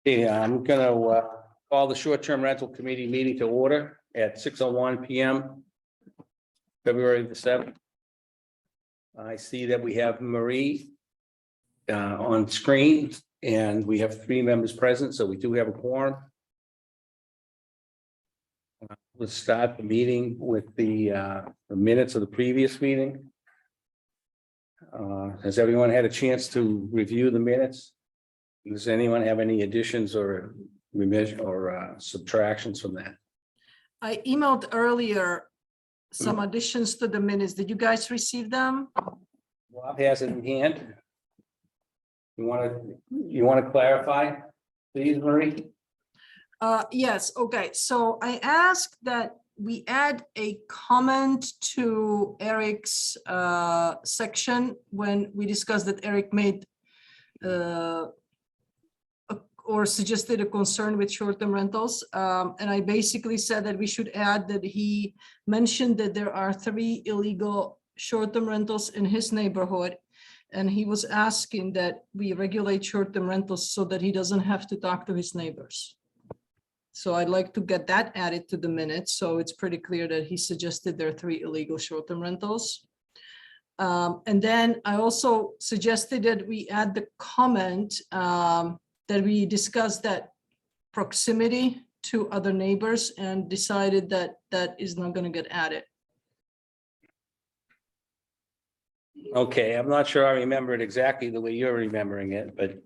Yeah, I'm gonna call the short-term rental committee meeting to order at 6:01 PM. February the 7th. I see that we have Marie on screen, and we have 3 members present, so we do have a quorum. Let's start the meeting with the minutes of the previous meeting. Has everyone had a chance to review the minutes? Does anyone have any additions or revision or subtractions from that? I emailed earlier some additions to the minutes. Did you guys receive them? Bob has it in hand. You want to clarify, please, Marie? Yes, okay. So I asked that we add a comment to Eric's section when we discussed that Eric made or suggested a concern with short-term rentals. And I basically said that we should add that he mentioned that there are 3 illegal short-term rentals in his neighborhood. And he was asking that we regulate short-term rentals so that he doesn't have to talk to his neighbors. So I'd like to get that added to the minutes. So it's pretty clear that he suggested there are 3 illegal short-term rentals. And then I also suggested that we add the comment that we discussed that proximity to other neighbors and decided that that is not going to get added. Okay, I'm not sure I remember it exactly the way you're remembering it, but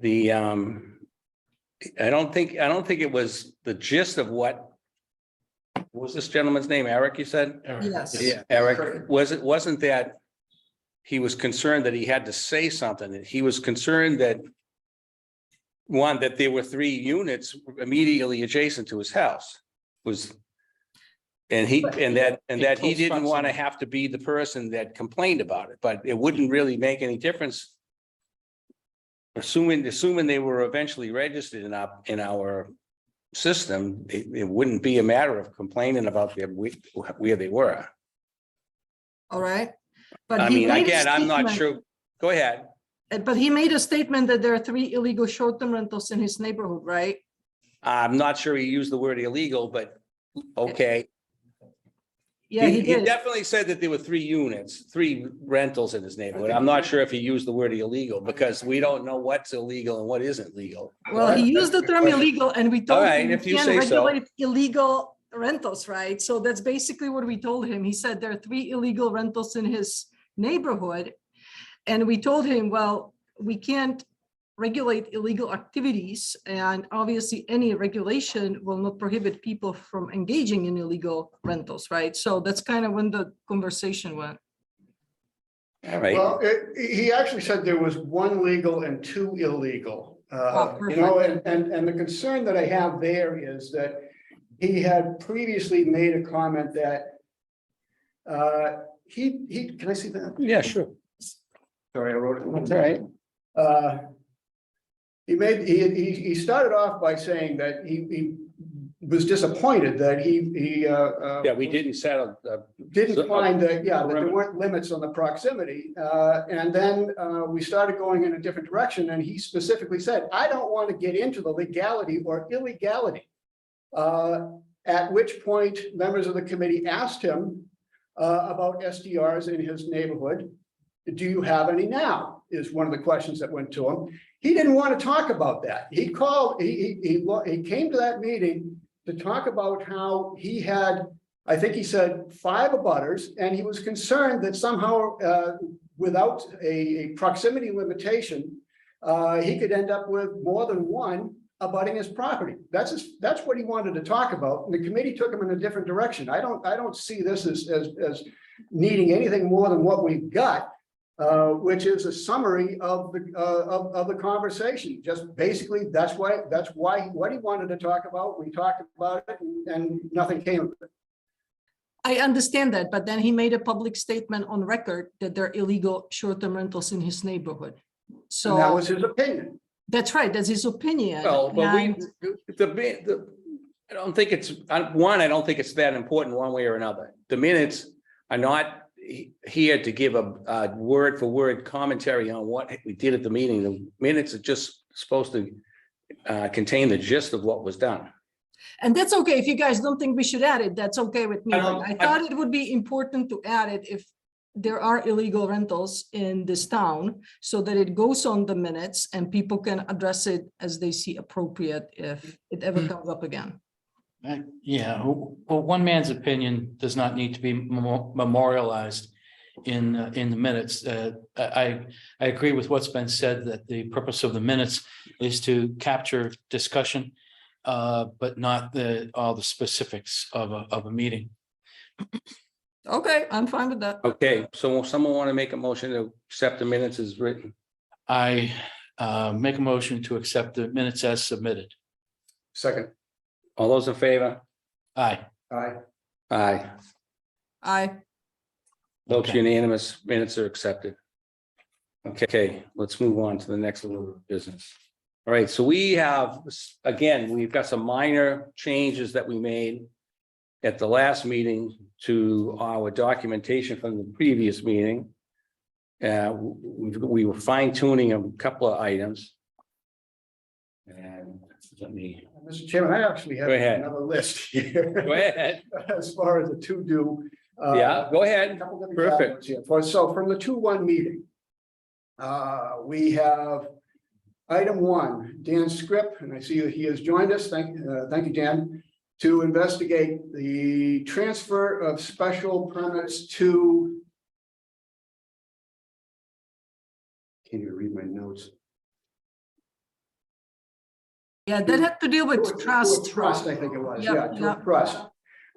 the I don't think it was the gist of what was this gentleman's name? Eric, you said? Yes. Yeah, Eric, wasn't that he was concerned that he had to say something, that he was concerned that one, that there were 3 units immediately adjacent to his house and that he didn't want to have to be the person that complained about it, but it wouldn't really make any difference. Assuming they were eventually registered in our system, it wouldn't be a matter of complaining about where they were. All right. But I mean, again, I'm not sure. Go ahead. But he made a statement that there are 3 illegal short-term rentals in his neighborhood, right? I'm not sure he used the word illegal, but okay. Yeah, he He did. definitely said that there were 3 rentals in his neighborhood. I'm not sure if he used the word illegal because we don't know what's illegal and what isn't legal. Well, he used the term illegal and we told All right, him if we you can't say so. regulate illegal rentals, right? So that's basically what we told him. He said there are 3 illegal rentals in his neighborhood. And we told him, well, we can't regulate illegal activities. And obviously any regulation will not prohibit people from engaging in illegal rentals, right? So that's kind of when the conversation went. All right. Well, he actually said there was 1 legal and 2 illegal. Oh, You know, and the concern that I have there is that he had previously made a comment that he can I see that? Yeah, sure. Sorry, I wrote it. That's all right. He started off by saying that he was disappointed that Yeah, we didn't settle. didn't find that there weren't limits on the proximity. And then we started going in a different direction. And he specifically said, I don't want to get into the legality or illegality. At which point members of the committee asked him about SDRs in his neighborhood. Do you have any now? Is one of the questions that went to him. He didn't want to talk about that. He came to that meeting to talk about how he had, I think he said 5 abutters, and he was concerned that somehow without a proximity limitation, he could end up with more than 1 abutting his property. That's what he wanted to talk about. And the committee took him in a different direction. I don't see this as needing anything more than what we've got. Which is a summary of the conversation. Just basically, that's why what he wanted to talk about. We talked about it, and nothing came of it. I understand that, but then he made a public statement on record that there are illegal short-term rentals in his neighborhood. So And that was his opinion. that's right. That's his opinion. Well, but And- I don't think it's, I don't think it's that important one way or another. The minutes are not here to give a word for word commentary on what we did at the meeting. The minutes are just supposed to contain the gist of what was done. And that's okay. If you guys don't think we should add it, that's okay with me. I But don't- I thought it would be important to add it if there are illegal rentals in this town, so that it goes on the minutes and people can address it as they see appropriate if it ever comes up again. Yeah, well, one man's opinion does not need to be memorialized in the minutes. I agree with what's been said, that the purpose of the minutes is to capture discussion, but not all the specifics of a meeting. Okay, I'm fine with that. Okay, so will someone want to make a motion to accept the minutes as written? I make a motion to accept the minutes as submitted. Second. All those in favor? Aye. Aye. Aye. Aye. Votes Okay. unanimous, minutes are accepted. Okay, let's move on to the next little business. All right, so we have, again, we've got some minor changes that we made at the last meeting to our documentation from the previous meeting. We were fine tuning a couple of items. And let me, Mr. Chairman, I actually have Go ahead. another list here. go ahead. As far as the to-do. Yeah, go A ahead. couple different Perfect. categories here. So from the 2-1 meeting, we have item 1, Dan Scrip, and I see that he has joined us. Thank you, Dan, to investigate the transfer of special permits to. Can't even read my notes. Yeah, that had to deal with To a trust. Trust, I think it was, Yep, yeah, to a yep. trust.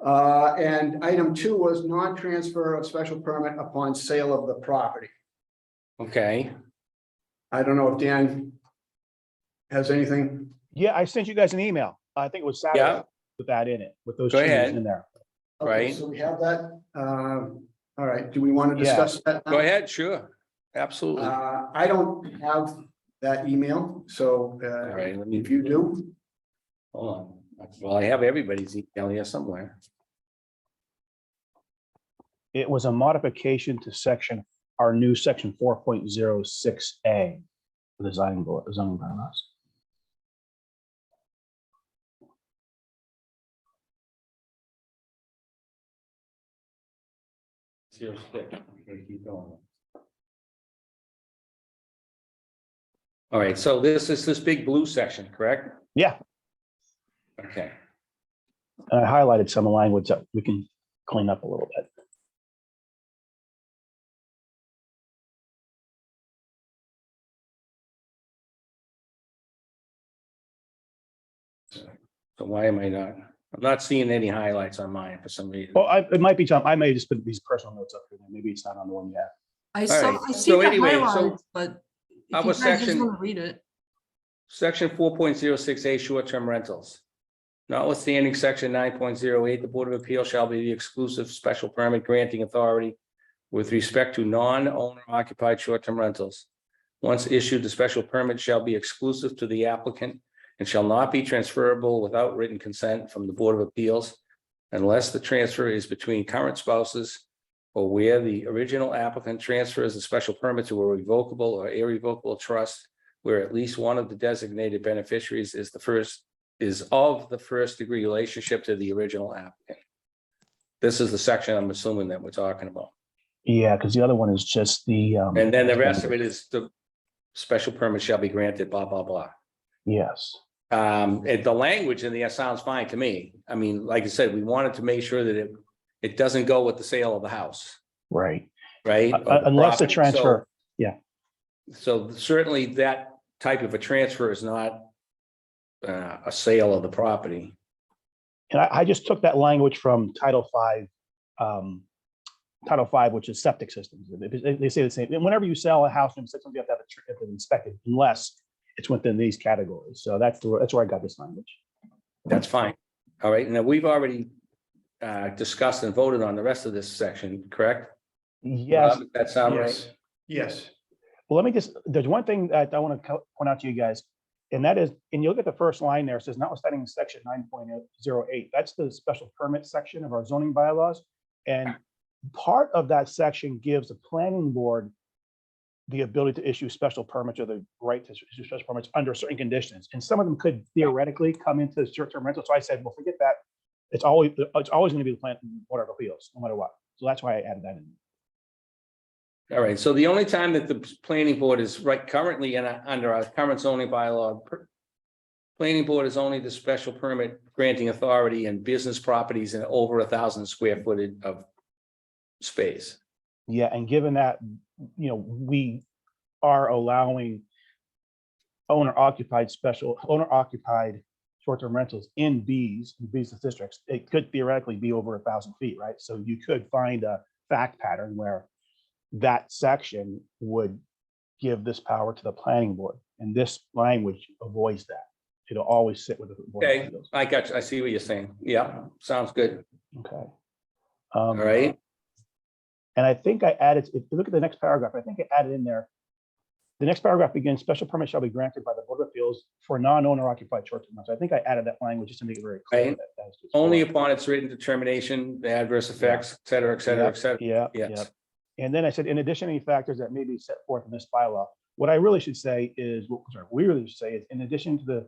And item 2 was non-transfer of special permit upon sale of the property. Okay, I don't know if Dan has anything. Yeah, I sent you guys an email. I think it was Saturday yeah, with that in it, with those Go changes ahead. in there. Okay, Right. So we have that. All right, do we want to Yeah. discuss that now? go ahead, sure, absolutely. I don't have that email, so All right, let me, if you do, hold on. Well, I have everybody's email here somewhere. It was a modification to our new section 4.06A. of the zoning bylaws. Zero stick. Okay, keep going. All right, so this is this big blue section, correct? Yeah, Okay, and I highlighted some language that we can clean up a little bit. so why am I not? I'm not seeing any highlights on mine for some reason. Well, it might be I may just put these personal notes up here. Maybe it's not on the one yet. I right, I see so the anyway, so highlights, but if our you guys just section- want to read it. Section 4.06A, short-term rentals. Notwithstanding section 9.08, the Board of Appeals shall be the exclusive special permit granting authority with respect to non-owner occupied short-term rentals. Once issued, the special permit shall be exclusive to the applicant and shall not be transferable without written consent from the Board of Appeals unless the transfer is between current spouses or where the original applicant transfers the special permit to a revocable or irrevocable trust where at least one of the designated beneficiaries is of the first degree relationship to the original applicant. This is the section I'm assuming that we're talking about. Yeah, because the other one is just the. And then the rest of it is the special permit shall be granted, blah, blah, blah. Yes. And the language in there sounds fine to me. I mean, like I said, we wanted to make sure that it doesn't go with the sale of the house, Right. right? Or the Unless the property. transfer. So certainly that type of a transfer is not a sale of the property. And I just took that language from Title V, which is septic systems. They say the same. And whenever you sell a house, you have to have it inspected unless it's within these categories. So that's where I got this language. That's fine. All right. Now, we've already discussed and voted on the rest of this section, correct? Yes. Rob, that sound right? yes, yes. Well, there's one thing that I want to point out to you guys, and that is, and you look at the first line there, it says notwithstanding section 9.08, that's the special permit section of our zoning bylaws. And part of that section gives the planning board the ability to issue special permits or the right to issue special permits under certain conditions. And some of them could theoretically come into short-term rental. So I said, well, forget that. It's always going to be the plant Board of Appeals, no matter what. So that's why I added that in. All right, so the only time that the planning board is right currently in under our current zoning bylaw. Planning board is only the special permit granting authority in business properties in over 1,000 square footage of space. Yeah, and given that, we are allowing owner-occupied short-term rentals in business districts, it could theoretically be over 1,000 feet, right? So you could find a fact pattern where that section would give this power to the planning board, and this language avoids that. It'll always sit with the Board of Okay, Appeals. I got you. I see what you're saying. Yeah, sounds good. Okay. All right, And I think I added, if you look at the next paragraph, I think I added in there. The next paragraph begins, special permit shall be granted by the Board of Appeals for non-owner occupied short-term rentals. I think I added that language just to make it very clear. Right. That's just only for- upon its written determination, the adverse effects, et cetera, et cetera, et cetera. Yeah, Yes. yeah. And then I said, in addition, any factors that may be set forth in this bylaw, what I really should say is, we really should say is, in addition to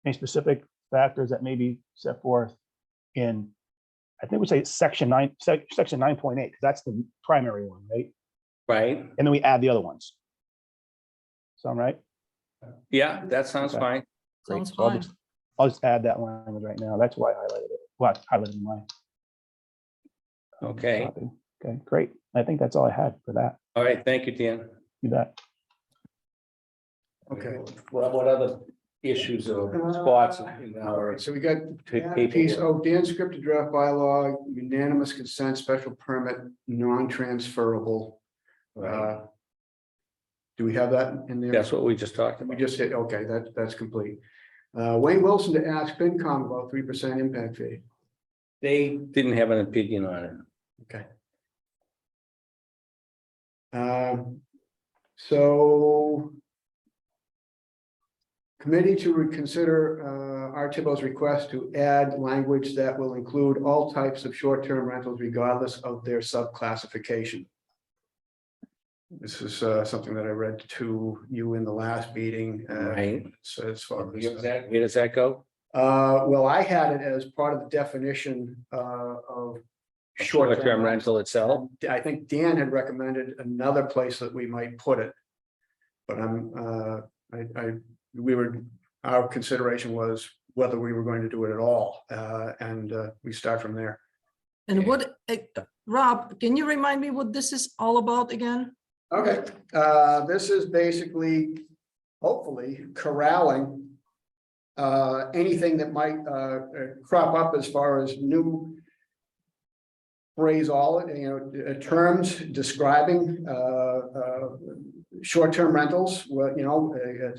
any specific factors that may be set forth in, I think we say section 9.8, because that's the primary one, right? Right, And then we add the other ones. Sound right? yeah, that sounds Okay. fine. Great. Sounds So fine. I'll just add that language right now. That's why I highlighted it. Well, I highlighted in my. Okay. copy. Okay, great. I think that's all I had for that. All right, thank you, Dan. You bet. Okay. What other issues or spots in All our right, so we got paperwork? piece, Dan scripted draft bylaw, unanimous consent, special permit, non-transferable. Right. Do we have that in there? That's what we just talked We about. just hit, okay, that's complete. Wayne Wilson to ask FinCom about 3% impact fee. They didn't have an opinion on it. Okay. So. Committee to reconsider Artibo's request to add language that will include all types of short-term rentals regardless of their subclassification. This is something that I read to you in the last meeting. Right. So as far Where as does that go? well, I had it as part of the definition of Short-term rental itself. I think Dan had recommended another place that we might put it. But our consideration was whether we were going to do it at all, and we start from there. And what, Rob, can you remind me what this is all about again? Okay, this is basically, hopefully corralling anything that might crop up as far as new phraseology, terms describing short-term rentals. Well,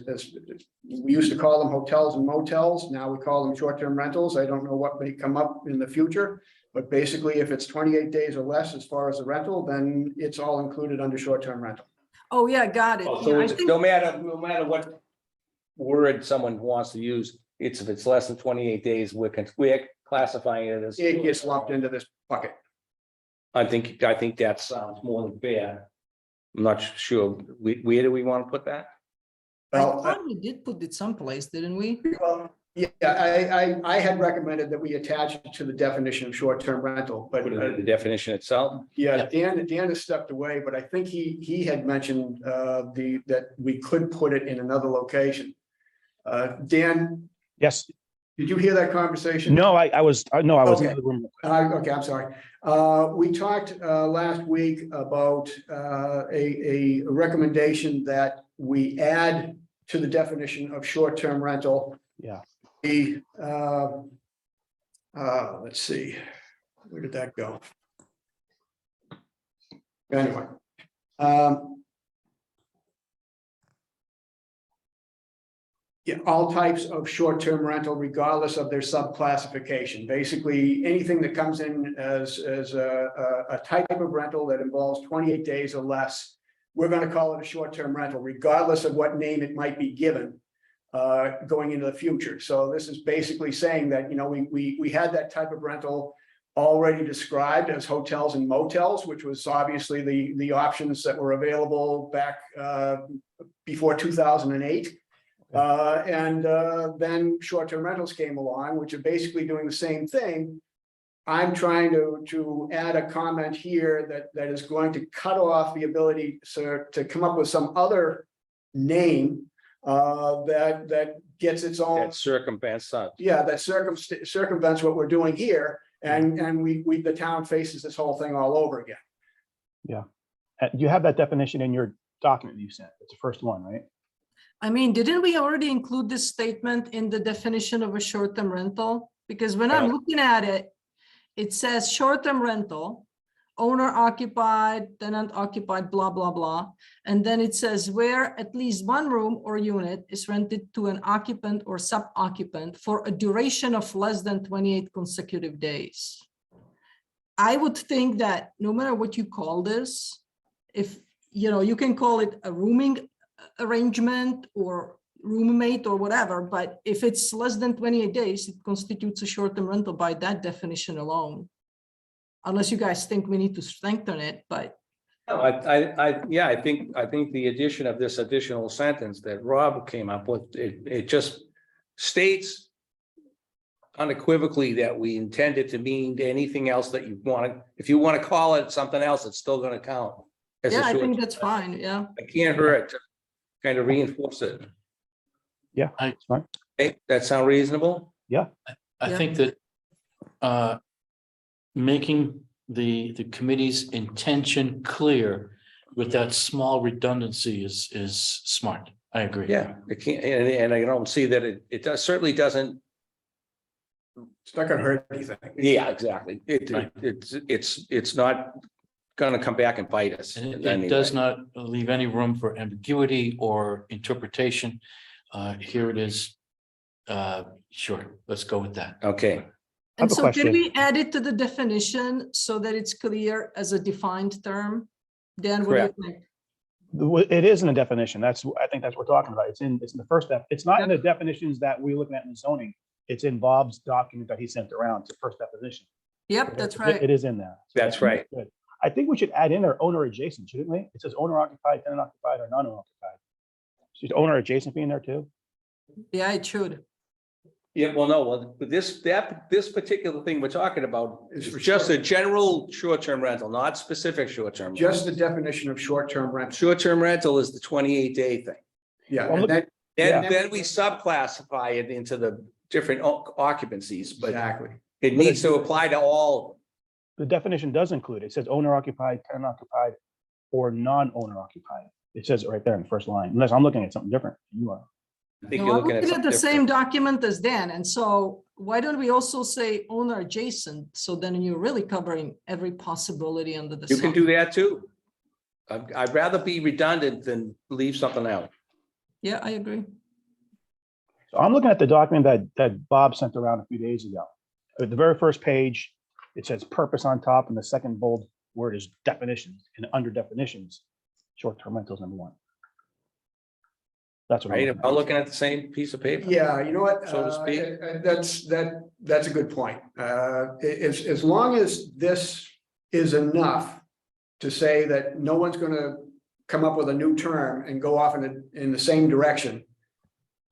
as we used to call them hotels and motels. Now we call them short-term rentals. I don't know what may come up in the future, but basically, if it's 28 days or less as far as the rental, then it's all included under short-term rental. Oh, yeah, got it. Oh, Yeah, so I it's, think- no matter what word someone wants to use, if it's less than 28 days, we're classifying it as. It gets lumped into this bucket. I think that sounds more than fair. I'm not sure. Where do we want to put that? I Well, thought we did put it someplace, didn't we? yeah, I had recommended that we attach it to the definition of short-term rental, but Put it in the definition itself. yeah, Dan has stepped away, but I think he had mentioned that we could put it in another location. Dan, Yes. did you hear that conversation? No, I was in Okay. the room. Okay, I'm sorry. We talked last week about a recommendation that we add to the definition of short-term rental. Yeah. The let's see, where did that go? Anyway. Yeah, all types of short-term rental regardless of their subclassification. Basically, anything that comes in as a type of rental that involves 28 days or less, we're going to call it a short-term rental, regardless of what name it might be given going into the future. So this is basically saying that, we had that type of rental already described as hotels and motels, which was obviously the options that were available back before 2008. Then short-term rentals came along, which are basically doing the same thing. I'm trying to add a comment here that is going to cut off the ability to come up with some other name that gets its own. That circumvents that. Yeah, that circumvents what we're doing here, and the town faces this whole thing all over again. Yeah. You have that definition in your document you sent. It's the first one, right? I mean, didn't we already include this statement in the definition of a short-term rental? Because when I'm looking at it, it says short-term rental, owner occupied, tenant occupied, blah, blah, blah. And then it says where at least one room or unit is rented to an occupant or sub-occupant for a duration of less than 28 consecutive days. I would think that no matter what you call this, if, you can call it a rooming arrangement or roommate or whatever, but if it's less than 28 days, it constitutes a short-term rental by that definition alone. Unless you guys think we need to strengthen it, but. No, I think the addition of this additional sentence that Rob came up with, it just states unequivocally that we intend it to mean anything else that you want to, if you want to call it something else, it's still going to count. as a Yeah, I think short- that's fine, yeah. It can't hurt to kind of reinforce it. Yeah, I- it's fine. Hey, that sound reasonable? I Yeah. think that making the committee's intention clear with that small redundancy is smart. I agree. Yeah, it can't, and I don't see that it does, certainly doesn't. It's not gonna hurt anything. Yeah, exactly. Right. It's not gonna come back and bite us. And in it any does way. not leave any room for ambiguity or interpretation. Here it is. Sure, let's go with that. Okay, have And a so can question. we add it to the definition so that it's clear as a defined term? Dan, what do you think? It is in the definition. I think that's what we're talking about. It's in the first step. It's not in the definitions that we're looking at in the zoning. It's in Bob's document that he sent around. It's the first definition. Yep, that's It right. is in there. So That's right. good. I think we should add in our owner adjacent, shouldn't we? It says owner occupied, tenant occupied, or non-owner occupied. Should owner adjacent be in there too? Yeah, it should. yeah, but this particular thing we're talking about Is is for just a short- general short-term rental, not specific short-term. Just the definition of short-term rental. Short-term rental is the 28-day thing. Yeah, Well, and look- then, And Yeah. then we subclassify it into the different occupancies, but exactly. it needs to apply to all. The definition does include, it says owner occupied, tenant occupied, or non-owner occupied. It says it right there in the first line, unless I'm looking at something different. You are. I think No, you're I'm looking at looking at the something same different. document as Dan, and so why don't we also say owner adjacent? So then you're really covering every possibility under the You can sun. do that too. I'd rather be redundant than leave something out. Yeah, I agree. So I'm looking at the document that Bob sent around a few days ago. At the very first page, it says purpose on top, and the second bold word is definitions, and under definitions, short-term rentals #1. That's what I'm Right, looking am I at. looking at the same piece of paper? Yeah, you know what? So to speak. That's a good point. As long as this is enough to say that no one's gonna come up with a new term and go off in the same direction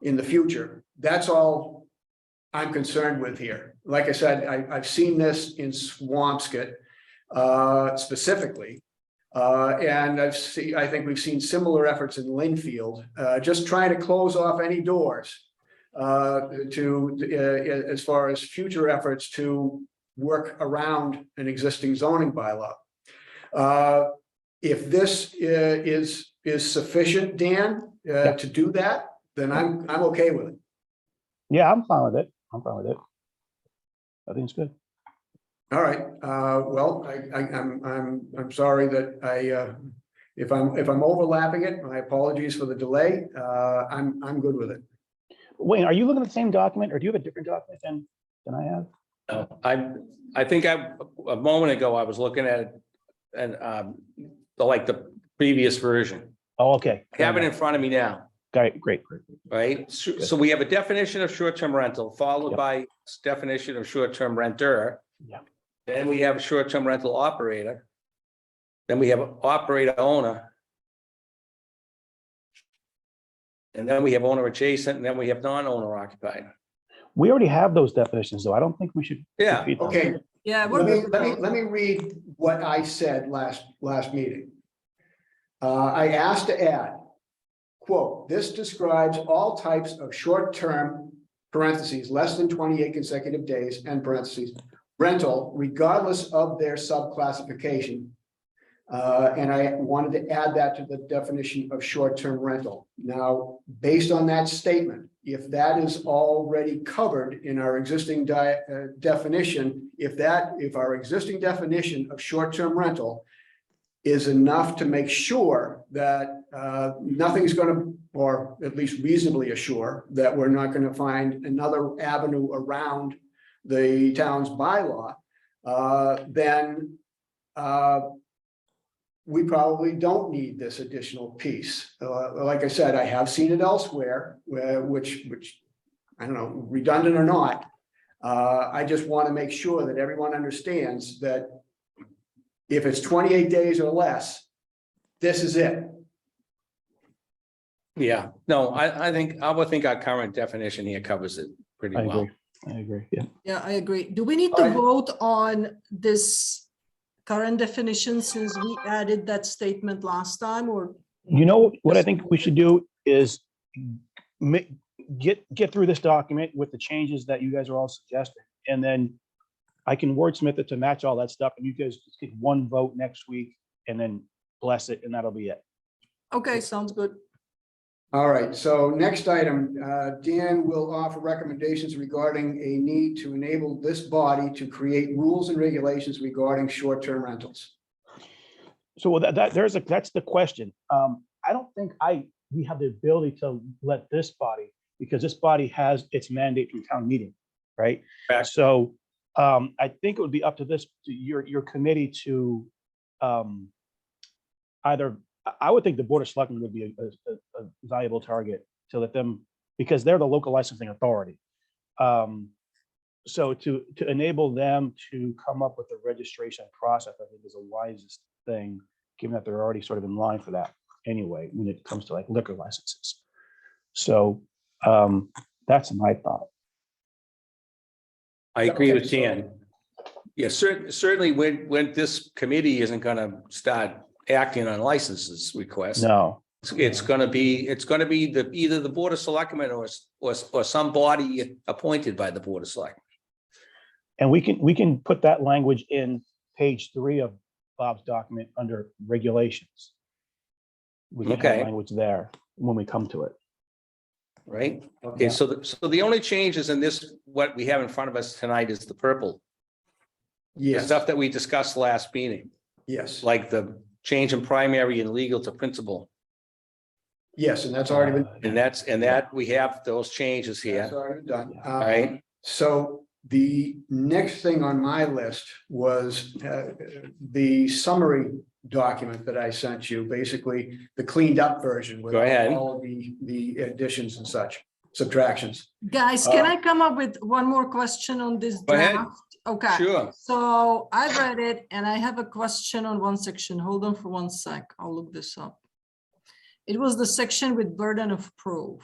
in the future, that's all I'm concerned with here. Like I said, I've seen this in Swampscott specifically. And I think we've seen similar efforts in Linfield, just trying to close off any doors as far as future efforts to work around an existing zoning bylaw. If this is sufficient, Dan, to do that, then I'm okay with it. Yeah, I'm fine with it. I think it's good. All right, well, I'm sorry that if I'm overlapping it, my apologies for the delay. I'm good with it. Wayne, are you looking at the same document, or do you have a different document than I have? I think a moment ago, I was looking at it and the previous version. Oh, okay. I have it in front of me now, Great. right? So we have a definition of short-term rental followed Yep. by definition of short-term renter. Yeah. Then we have a short-term rental operator. Then we have an operator owner. And then we have owner adjacent, and then we have non-owner occupied. We already have those definitions, though. I don't think we should. Yeah. repeat them. Okay, Yeah. let me read what I said last meeting. I asked to add, quote, this describes all types of short-term, parentheses, less than 28 consecutive days, end parentheses, rental, regardless of their subclassification. And I wanted to add that to the definition of short-term rental. Now, based on that statement, if that is already covered in our existing definition, if our existing definition of short-term rental is enough to make sure that nothing's going to, or at least reasonably assure that we're not going to find another avenue around the town's bylaw, then we probably don't need this additional piece. Like I said, I have seen it elsewhere, which I don't know, redundant or not. I just want to make sure that everyone understands that if it's 28 days or less, this is it. Yeah, no, I would think our current definition here covers it pretty I well. agree. I agree. Yeah. Yeah, I agree. Do we need All to right. vote on this current definition since we added that statement last time, or? You know, what I think we should do is get through this document with the changes that you guys are all suggesting. And then I can wordsmith it to match all that stuff, and you guys just get one vote next week and then bless it, and that'll be it. Okay, sounds good. All right, so next item, Dan will offer recommendations regarding a need to enable this body to create rules and regulations regarding short-term rentals. So that's the question. I don't think we have the ability to let this body, because this body has its mandate from town meeting, right? Correct. So I think it would be up to your committee to either, I would think the Board of Selectmen would be a valuable target to let them, because they're the local licensing authority. So to enable them to come up with a registration process, I think is the wisest thing, given that they're already sort of in line for that anyway, when it comes to like liquor licenses. So that's my thought. I agree Okay, with so- Dan. Yeah, certainly when this committee isn't gonna start acting on licenses requests. No, It's gonna be either the Board of Selectmen or some body appointed by the Board of Selectmen. and we can put that language in page 3 of Bob's document under regulations. We can Okay. have language there when we come to it. Right? Okay, Yeah. so the only changes in this, what we have in front of us tonight is the purple. The Yes, stuff that we discussed last meeting, yes, like the change in primary and legal to principal. yes, and that's already been, And that we have those changes that's here, already been done. all right? So the next thing on my list was the summary document that I sent you, basically the cleaned up version with Go ahead. all of the additions and such, subtractions. Guys, can I come up with one more question on this Go ahead. draft? Okay. Sure. So I've read it and I have a question on one section. Hold on for one sec. I'll look this up. It was the section with burden of proof.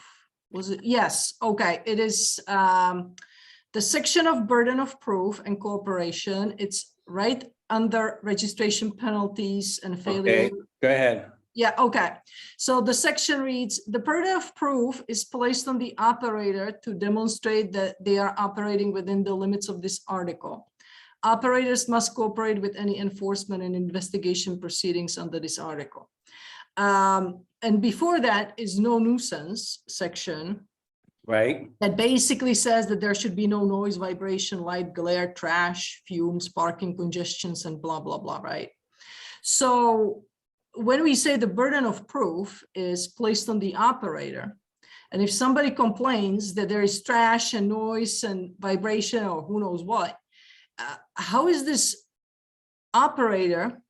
Was it? Yes. Okay. It is the section of burden of proof and cooperation. It's right under registration penalties and failure. Okay, go ahead. Yeah, okay. So the section reads, the burden of proof is placed on the operator to demonstrate that they are operating within the limits of this article. Operators must cooperate with any enforcement and investigation proceedings under this article. And before that is no nuisance section Right, that basically says that there should be no noise, vibration, light, glare, trash, fumes, parking congestions, and blah, blah, blah, right? So when we say the burden of proof is placed on the operator, and if somebody complains that there is trash and noise and vibration or who knows what, how is this operator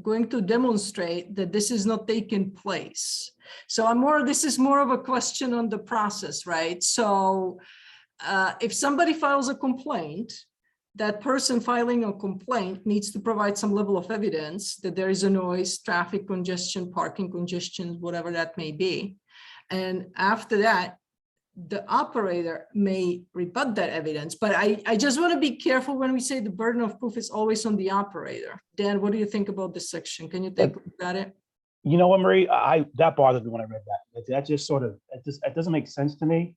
going to demonstrate that this is not taking place? So this is more of a question on the process, right? So if somebody files a complaint that person filing a complaint needs to provide some level of evidence that there is a noise, traffic congestion, parking congestion, whatever that may be. And after that, the operator may rebut that evidence, but I just want to be careful when we say the burden of proof is always on the operator. Dan, what do you think about this section? Can you take a look at it? You know what, Marie, that bothered me when I read that. That just sort of, it doesn't make sense to me.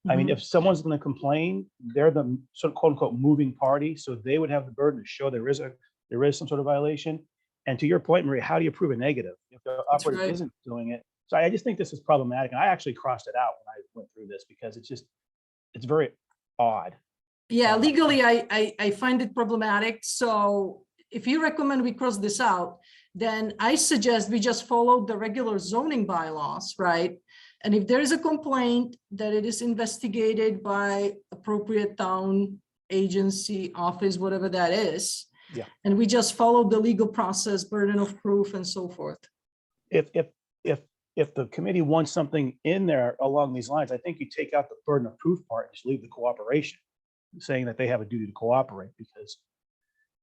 I mean, if someone's going to complain, they're the sort of quote unquote moving party, so they would have the burden to show there is some sort of violation. And to your point, Marie, how do you prove a negative if the That's operator right. isn't doing it? So I just think this is problematic, and I actually crossed it out when I went through this because it's very odd. Yeah, legally, I find it problematic. So if you recommend we cross this out, then I suggest we just follow the regular zoning bylaws, right? And if there is a complaint, that it is investigated by appropriate town agency, office, whatever that is. Yeah. And we just follow the legal process, burden of proof and so forth. If the committee wants something in there along these lines, I think you take out the burden of proof part and just leave the cooperation, saying that they have a duty to cooperate because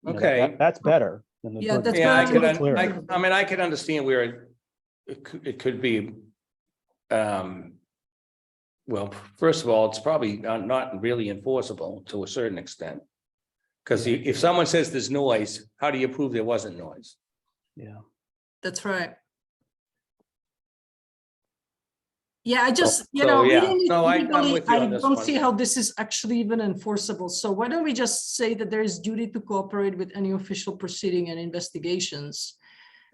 you know, Okay. that's better than the Yeah, burden. that's Yeah, very clear. I mean, I could understand where it could be. Well, first of all, it's probably not really enforceable to a certain extent. Because if someone says there's noise, how do you prove there wasn't noise? Yeah. That's right. Yeah, I just, you so, know, yeah. reading it No, I'm legally, with you I on this don't one. see how this is actually even enforceable. So why don't we just say that there is duty to cooperate with any official proceeding and investigations?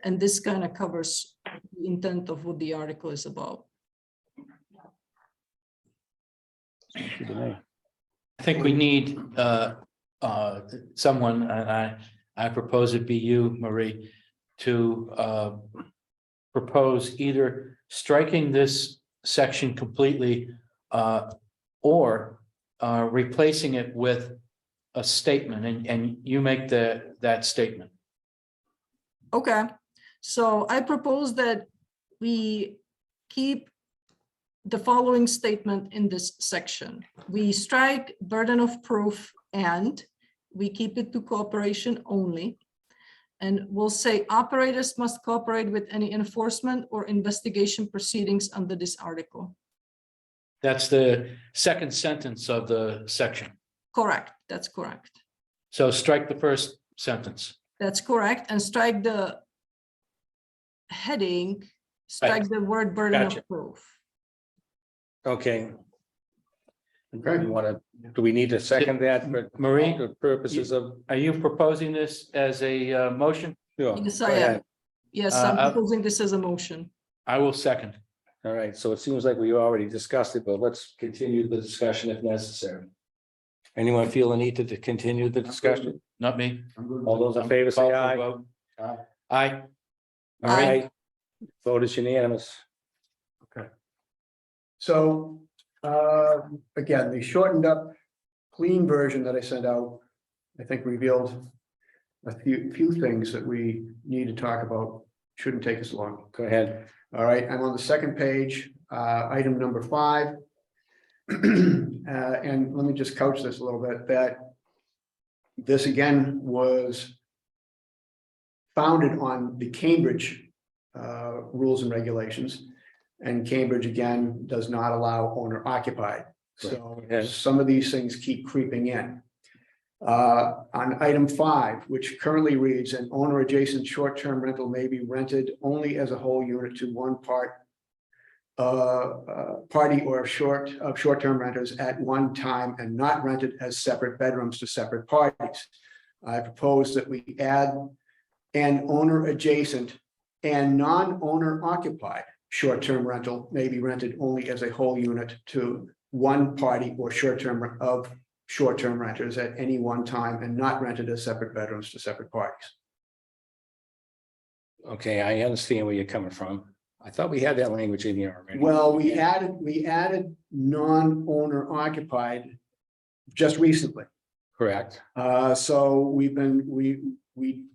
And this kind of covers the intent of what the article is about. Good to me. I think we need someone, and I propose it be you, Marie, to propose either striking this section completely or replacing it with a statement, and you make that statement. Okay, so I propose that we keep the following statement in this section. We strike burden of proof and we keep it to cooperation only. And we'll say operators must cooperate with any enforcement or investigation proceedings under this article. That's the second sentence of the section. Correct, that's correct. So strike the first sentence. That's correct, and strike the heading, strike the word burden Gotcha. of proof. Okay. Okay. You want to, do we need to second that for Marie, the purposes of? are you proposing this as a motion? Sure, Yes, go I am. ahead. Yes, I'm I'll- proposing this as a motion. I will second. All right, so it seems like we already discussed it, but let's continue the discussion if necessary. Anyone feel the need to continue the discussion? Not me. All those in favor say Call for a aye. vote. Aye. Aye. Vote is unanimous. So, again, the shortened up, clean version that I sent out, I think revealed a few things that we need to talk about. Shouldn't take us long. Go ahead. All right, I'm on the second page, item number 5. And let me just couch this a little bit, that this again was founded on the Cambridge rules and regulations. And Cambridge, again, does not allow owner occupied. So Right. some of these things keep creeping in. On item 5, which currently reads, an owner adjacent short-term rental may be rented only as a whole unit to one party or short-term renters at one time and not rented as separate bedrooms to separate parties. I propose that we add an owner adjacent and non-owner occupied short-term rental may be rented only as a whole unit to one party or short-term renters at any one time and not rented as separate bedrooms to separate parties. Okay, I understand where you're coming from. I thought we had that language in here already. Well, we added non-owner occupied just recently. Correct. So we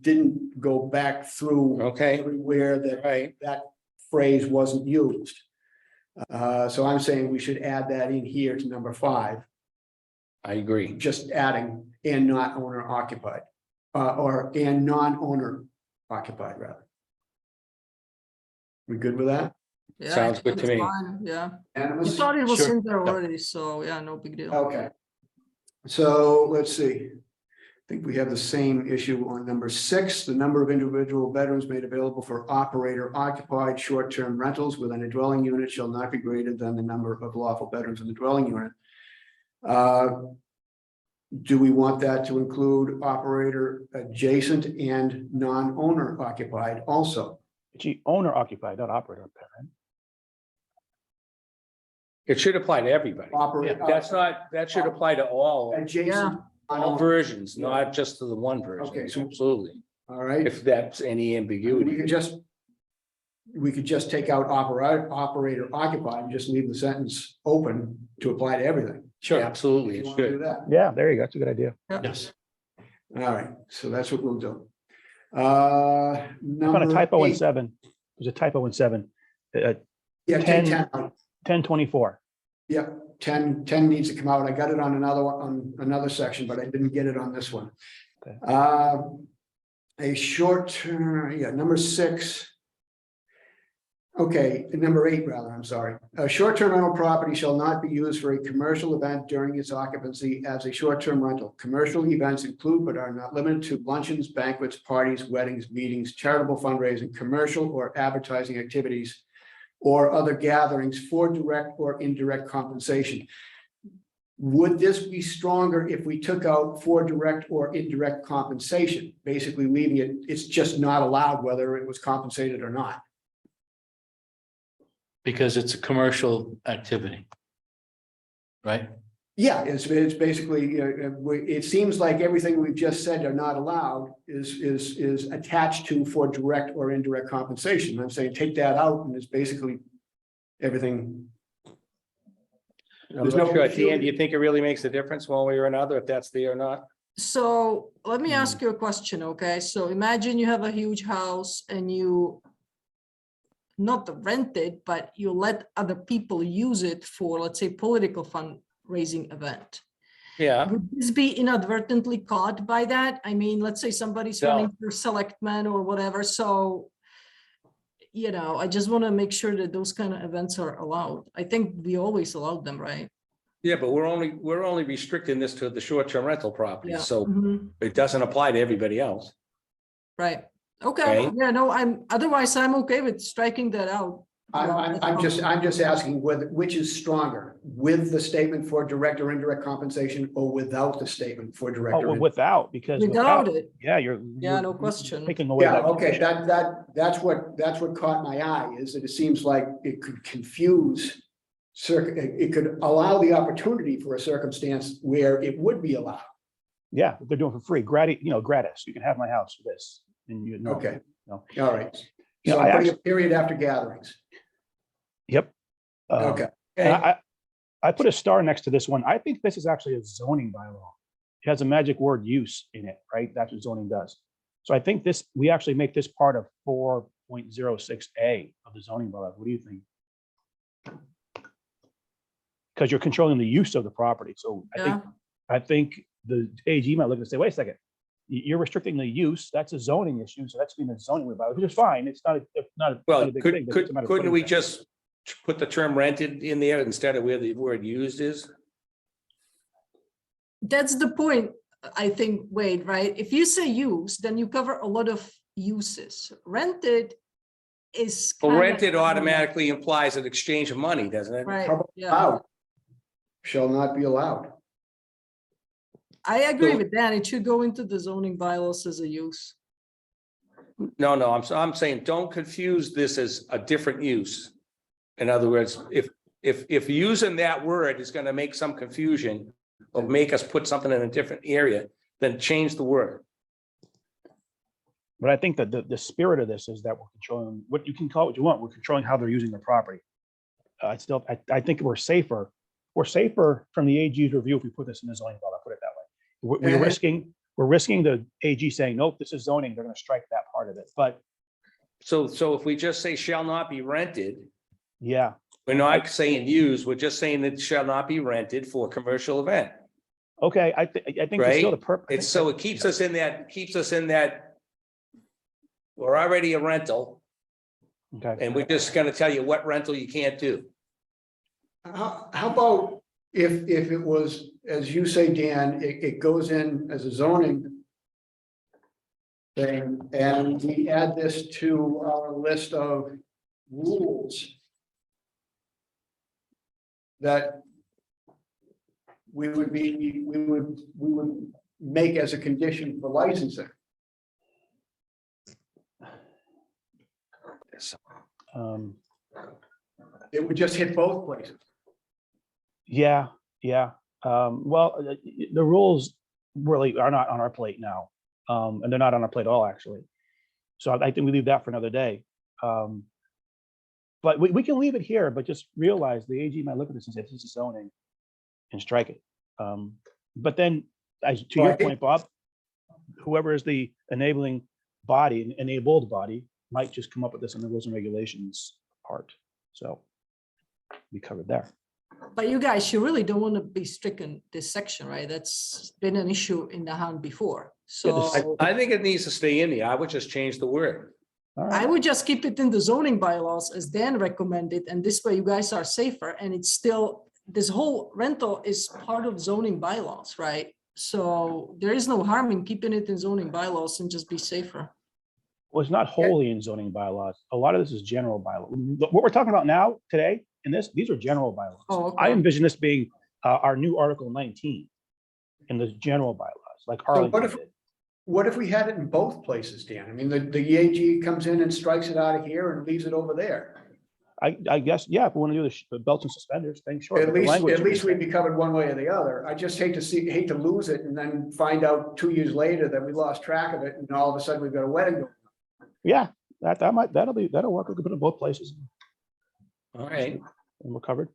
didn't go back through Okay, everywhere right. that phrase wasn't used. So I'm saying we should add that in here to number 5. I agree. just adding and not owner occupied, or and non-owner occupied rather. We good with that? Yeah, I Sounds think good to it's me. fine, yeah. You Unanimous? thought it was Sure. in there already, so yeah, no big deal. Okay. So let's see. I think we have the same issue on number 6. The number of individual bedrooms made available for operator occupied short-term rentals within a dwelling unit shall not be greater than the number of lawful bedrooms in the dwelling unit. Do we want that to include operator adjacent and non-owner occupied also? Gee, owner occupied, not operator. Parent. It should apply to everybody. Operator. That should apply to all Adjacent. versions, not just to the one version. Okay, so- Absolutely. All right. If that's any We ambiguity. could just take out operator occupied and just leave the sentence open to apply to everything. Sure, If absolutely, you it want to do should. that. Yeah, there you go. That's a good idea. Yes. All right, so that's what we'll do. I found a Number typo in 8. 7. There's a typo in 7. Yeah, 10. 10 out. 1024. Yep, 10 needs to come out. I got it on another one, on another section, but I didn't get it on this one. Okay. A short term, yeah, number 6. Okay, number 8 rather, I'm sorry. A short-term rental property shall not be used for a commercial event during its occupancy as a short-term rental. Commercial events include but are not limited to luncheons, banquets, parties, weddings, meetings, charitable fundraising, commercial or advertising activities, or other gatherings for direct or indirect compensation. Would this be stronger if we took out for direct or indirect compensation, basically leaving it, it's just not allowed whether it was compensated or not? Because it's a commercial activity. Right? Yeah, it's basically, it seems like everything we've just said are not allowed is attached to for direct or indirect compensation. I'm saying take that out and it's basically everything. I'm There's not no sure. confusion. Dan, do you think it really makes a difference one way or another, if that's there or not? So let me ask you a question, okay? So imagine you have a huge house and you not rent it, but you let other people use it for, let's say, political fundraising event. Yeah, Would this be inadvertently caught by that? I mean, let's say somebody's No. running for selectman or whatever, so I just want to make sure that those kind of events are allowed. I think we always allowed them, right? yeah, but we're only restricting this to the short-term rental property, Yeah. so Mhm. it doesn't apply to everybody else. Right. Okay, Okay. yeah, no, I'm okay with striking that out. I'm just asking which is stronger, with the statement for direct or indirect compensation or without the statement for direct Oh, or well, indirect? without, because Without it, yeah, Yeah, no question. taking away. Yeah, that okay, definition. that's what caught my eye, is that it seems like it could confuse. It could allow the opportunity for a circumstance where it would be allowed. Yeah, they're doing it for free, gratis. You can have my house for this. And you know. Okay. No. All right. Yeah, So I I'm putting a period after gatherings. Yep. Okay. And I put a star next to this one. I think this is actually a zoning bylaw. It has a magic word use in it, right? That's what zoning does. So I think we actually make this part of 4.06A of the zoning bylaw. What do you think? Because you're controlling the use of the property. So I think the AG might look and say, wait a second, you're restricting the use. That's a zoning issue. So that's being a zoning bylaw, which is fine. It's not a Well, big thing, but it's a matter of couldn't putting we it. just put the term rented in there instead of where the word used is? that's the point, I think, Wade, right? If you say use, then you cover a lot of uses. Rented is. Well, kinda- rented automatically implies an exchange of money, doesn't it? Right, How about yeah, allowed? Shall not be allowed. I agree So- with that. It should go into the zoning bylaws as a use. No, I'm saying don't confuse this as a different use. In other words, if using that word is gonna make some confusion or make us put something in a different area, then change the word. But I think that the spirit of this is that we're controlling, what you can call it what you want, we're controlling how they're using their property. I think we're safer from the AG's review if we put this in the zoning bylaw, put it that way. We're And- risking the AG saying, nope, this is zoning, they're gonna strike that part of it, but So if we just say shall not be rented, yeah. we're not saying use, we're just saying that shall not be rented for a commercial event. Okay, I think it's still the Right? purpose. It's so it keeps us in that. We're already a rental, Okay, and we're just gonna tell you what rental you can't do. How about if it was, as you say, Dan, it goes in as a zoning thing, and we add this to our list of rules that we would make as a condition for licensing. um, It would just hit both places. yeah, yeah. Well, the rules really are not on our plate now. And they're not on our plate at all, actually. So I think we leave that for another day. But we can leave it here, but just realize the AG might look at this and say, this is zoning and strike it. But then, as to your Right. point, Bob, whoever is the enabling body, enabled body, might just come up with this in the rules and regulations part. So we covered there. But you guys, you really don't want to be stricken this section, right? That's been an issue in Nahant before. So I think it needs to stay in there. I would just change the word. All I right. would just keep it in the zoning bylaws as Dan recommended, and this way you guys are safer, and it's still, this whole rental is part of zoning bylaws, right? So there is no harm in keeping it in zoning bylaws and just be safer. Well, it's not wholly in zoning bylaws. A lot of this is general bylaw. What we're talking about now, today, in this, these are general bylaws. Oh, I okay. envision this being our new Article 19 in the general bylaws, like So Arlington what if, did. what if we had it in both places, Dan? I mean, the EAG comes in and strikes it out of here and leaves it over there. I guess, yeah, if we want to do the belts and suspenders thing, sure. At but the least, language at should be least the we'd same. be covered one way or the other. I just hate to lose it and then find out 2 years later that we lost track of it and all of a sudden we've got a wedding going on. Yeah, that'll work. We could put it in both places All right. and we're covered.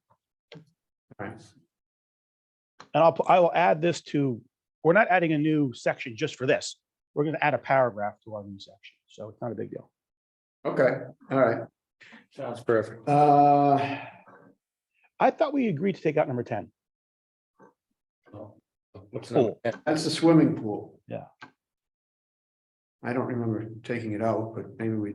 Right. And I will add this to, we're not adding a new section just for this. We're going to add a paragraph to our new section. So it's not a big deal. Okay, all right. Sounds perfect. I thought we agreed to take out number 10. What's Pool. number 10? That's the swimming pool. Yeah. I don't remember taking it out, but maybe we,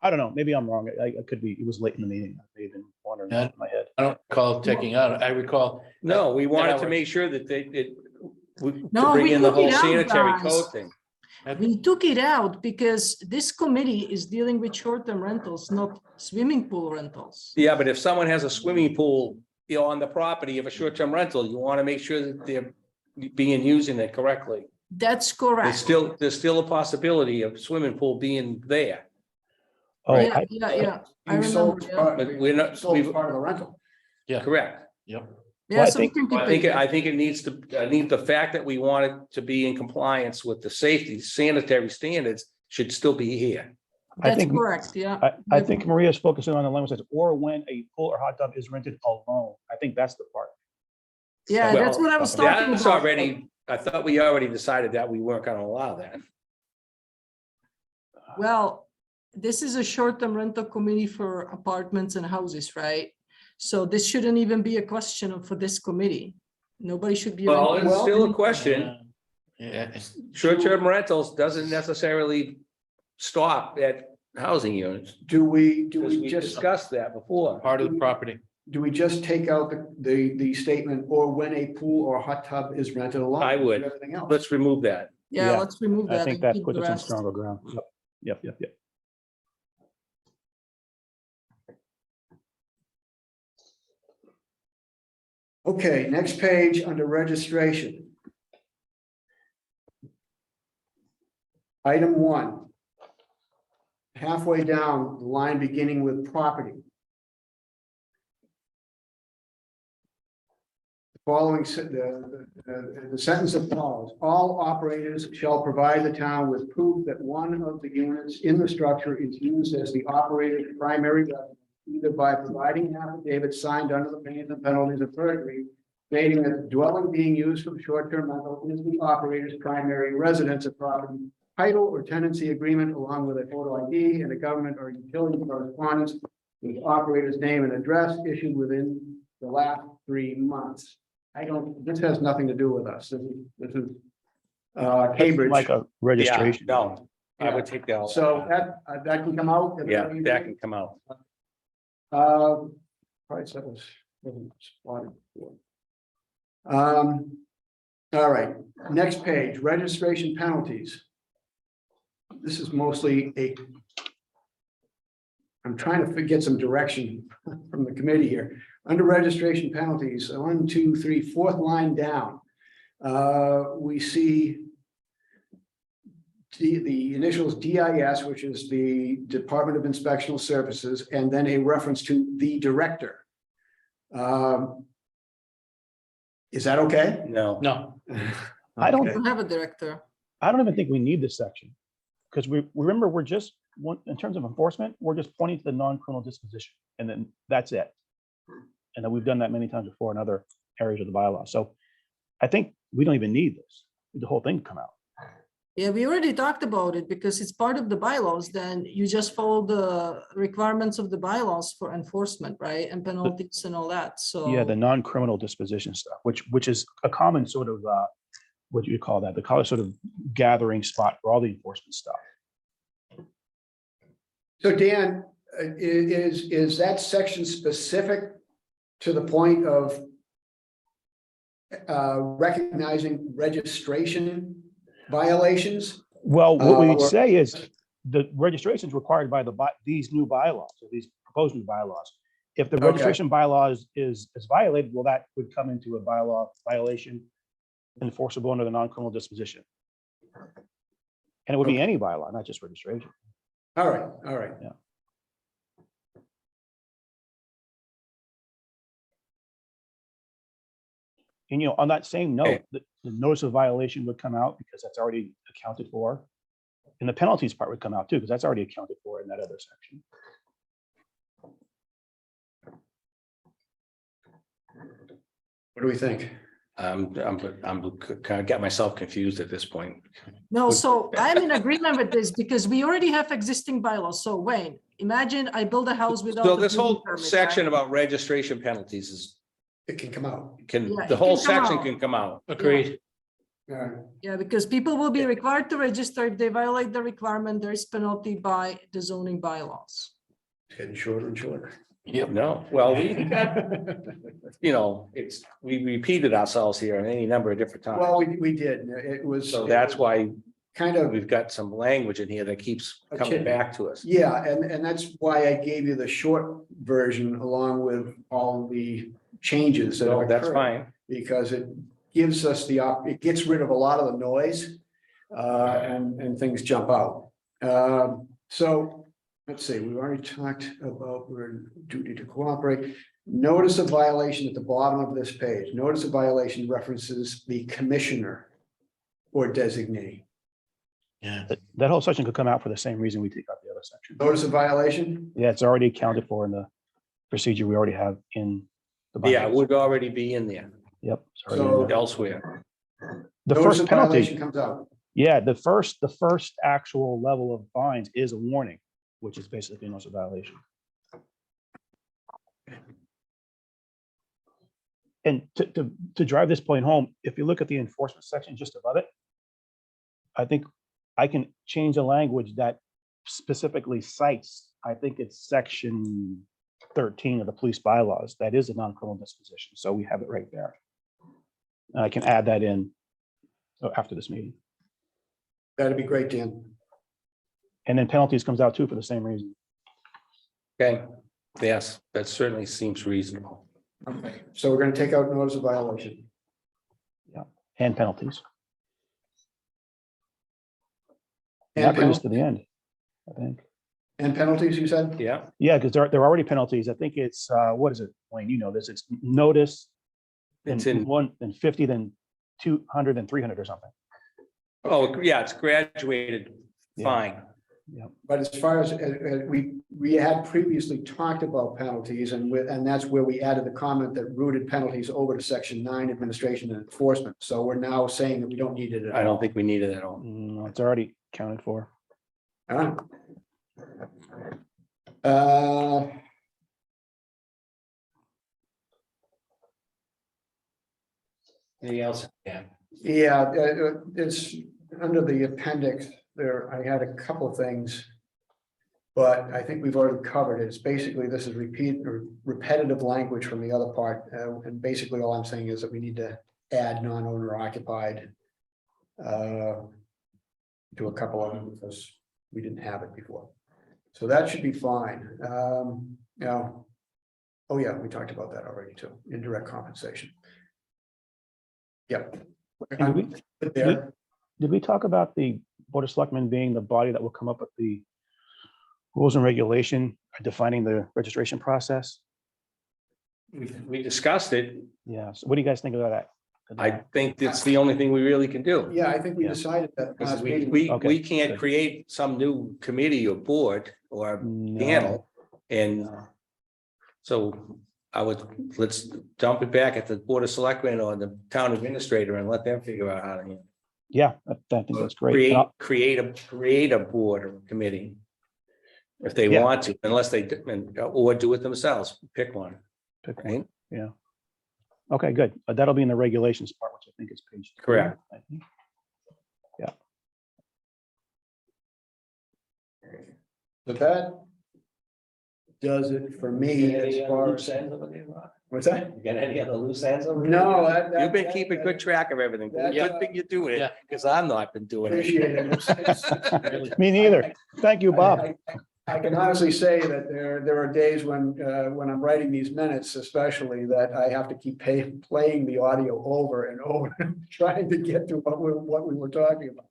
I don't know. Maybe I'm wrong. I could be, it was late in the meeting. I may have been wandering Yeah. in my head. I don't recall taking out, I recall. No, we wanted to our- make sure that to No, bring we in the took it whole out, sanitary guys. code thing. We took it out because this committee is dealing with short-term rentals, not swimming pool rentals. Yeah, but if someone has a swimming pool, on the property of a short-term rental, you want to make sure that they're using it correctly. That's There's correct. still a possibility of swimming pool being there, Oh, Yeah, I, yeah. I being sold, remember, yeah. but we're not, sold as we've, part of the rental. Yeah, correct. yep. Yeah, Well, I so we think- can keep I think, it. I think it needs to, the fact that we want it to be in compliance with the safety sanitary standards should still be here. I That's think- correct, yeah. I think Maria's focusing on the language that says, or when a pool or hot tub is rented alone. I think that's the part. Yeah, that's what I was talking That's about. already, I thought we already decided that we weren't gonna allow that. Well, this is a short-term rental committee for apartments and houses, right? So this shouldn't even be a question for this committee. Nobody should be. Well, renting- it's still a question. Yeah. Short-term rentals doesn't necessarily stop at housing units. Do we Because we just, discussed that before. Part of the property. do we just take out the statement, or when a pool or hot tub is rented alone? I would. Everything else. Let's remove that. Yeah, Yeah, let's remove that. I think and that keep puts the us on rest. stronger ground. Yep. Okay, next page under registration. Item 1. Halfway down, the line beginning with property. Following, the sentence that follows, all operators shall provide the town with proof that one of the units in the structure is used as the operator's primary residence, either by providing an affidavit signed under the pains and penalties of perjury, stating that the dwelling being used for short-term rental is the operator's primary residence of property, title or tenancy agreement, along with a photo ID and a government or utility correspondence with the operator's name and address issued within the last 3 months. This has nothing to do with us. This is Cambridge. Like a registration. No, I would take that. So that can come out. Yeah, that can come out. Price that wasn't spotted before. All right, next page, registration penalties. This is mostly I'm trying to get some direction from the committee here. Under registration penalties, 1, 2, 3, 4th line down. We see the initials DIS, which is the Department of Inspectional Services, and then a reference to the director. Is that okay? No. No, I don't, We don't have a director. I don't even think we need this section. Because we remember, we're just, in terms of enforcement, we're just pointing to the non-criminal disposition, and then that's it. And then we've done that many times before in other areas of the bylaw. So I think we don't even need this. The whole thing come out. Yeah, we already talked about it because it's part of the bylaws. Then you just follow the requirements of the bylaws for enforcement, right? And penalties and all that. So Yeah, the non-criminal disposition stuff, which is a common sort of, what do you call that? The common sort of gathering spot for all the enforcement stuff. So Dan, is that section specific to the point of recognizing registration violations? Well, what we would or- say is the registration is required by these new bylaws, or these proposed new bylaws. If the Okay. registration bylaws is violated, well, that would come into a bylaw violation enforceable under the non-criminal disposition. And it would be any bylaw, not just registration. All right, all right. Yeah. And, on that same note, Okay. the notice of violation would come out because that's already accounted for. And the penalties part would come out too, because that's already accounted for in that other section. What do we think? I'm kind of got myself confused at this point. no, so I'm in agreement with this because we already have existing bylaws. So Wayne, imagine I build a house without. So a this building whole permit, section right? about registration penalties is, It can come out. Yeah, the it whole can come section out. can come out. agreed. All right. Yeah, because people will be required to register. If they violate the requirement, there is penalty by the zoning bylaws. It's getting shorter and shorter. Yep. No, well, we got, we repeated ourselves here in any number of different times. Well, we did. It was. So that's why Kind of, we've got some language in here that keeps coming back to us. yeah, and that's why I gave you the short version along with all the changes that So have that's occurred. fine. Because it gives us it gets rid of a lot of the noise, and things jump out. So, let's see, we've already talked about we're in duty to cooperate. Notice of violation at the bottom of this page. Notice of violation references the commissioner or designee. Yeah. That whole section could come out for the same reason we take out the other section. Notice of violation? Yeah, it's already accounted for in the procedure we already have in the. Yeah, it bylaws. would already be in there Yep. it's already in So- there. elsewhere. The Notice first of violation penalty, comes out. yeah, the first actual level of fines is a warning, which is basically a notice of violation. And to drive this point home, if you look at the enforcement section just above it, I think I can change the language that specifically cites, I think it's section 13 of the police bylaws. That is a non-criminal disposition. So we have it right there. And I can add that in after this meeting. That'd be great, Dan. And then penalties comes out too for the same reason. Okay, yes, that certainly seems reasonable. Okay, so we're gonna take out notice of violation. And penalties. And And that brings us to the end, I think. And penalties, you said? Yeah, Yeah, because there are already penalties. I think it's, what is it, Wayne, you know this, it's notice. it's Then in, one, then 50, then 200, then 300 or something. oh, yeah, it's graduated, Yeah. fine. But as far as we had previously talked about penalties and that's where we added the comment that routed penalties over to section 9, administration and enforcement. So we're now saying that we don't need it at all. I don't think we need it at all. No, it's already accounted for. All right. Anything else? Yeah. Yeah, it's under the appendix there. I had a couple of things. But I think we've already covered it. It's basically, this is repetitive language from the other part. And basically all I'm saying is that we need to add non-owner occupied to a couple of them because we didn't have it before. So that should be fine. Now, oh yeah, we talked about that already too, indirect compensation. Yep. And did we talk about the Board of Selectmen being the body that will come up with the rules and regulation defining the registration process? We discussed it. Yeah, so what do you guys think about that? I think that's the only thing we really can do. Yeah, I think we Yeah. decided that. Because last we, meeting. we, Okay, we can't good. create some new committee or board or No. panel. And No. so let's dump it back at the Board of Selectmen or the town administrator and let them figure out how to. Yeah, I think that's great. And Create a board or committee. If they Yeah. want to, unless they, or do it themselves, pick one, pick one. right? Yeah. Okay, good. That'll be in the regulations part, which I think is page 3, Correct. I think. Yeah. So that does it for me as far as, what's that? You got any other loose ends over there? No, You've been keeping good track of everything. that- Good thing you're doing Yeah. it, because I've not been doing it. Appreciate it. Me neither. Thank you, Bob. I can honestly say that there are days when I'm writing these minutes, especially that I have to keep playing the audio over and over, trying to get to what we were talking about.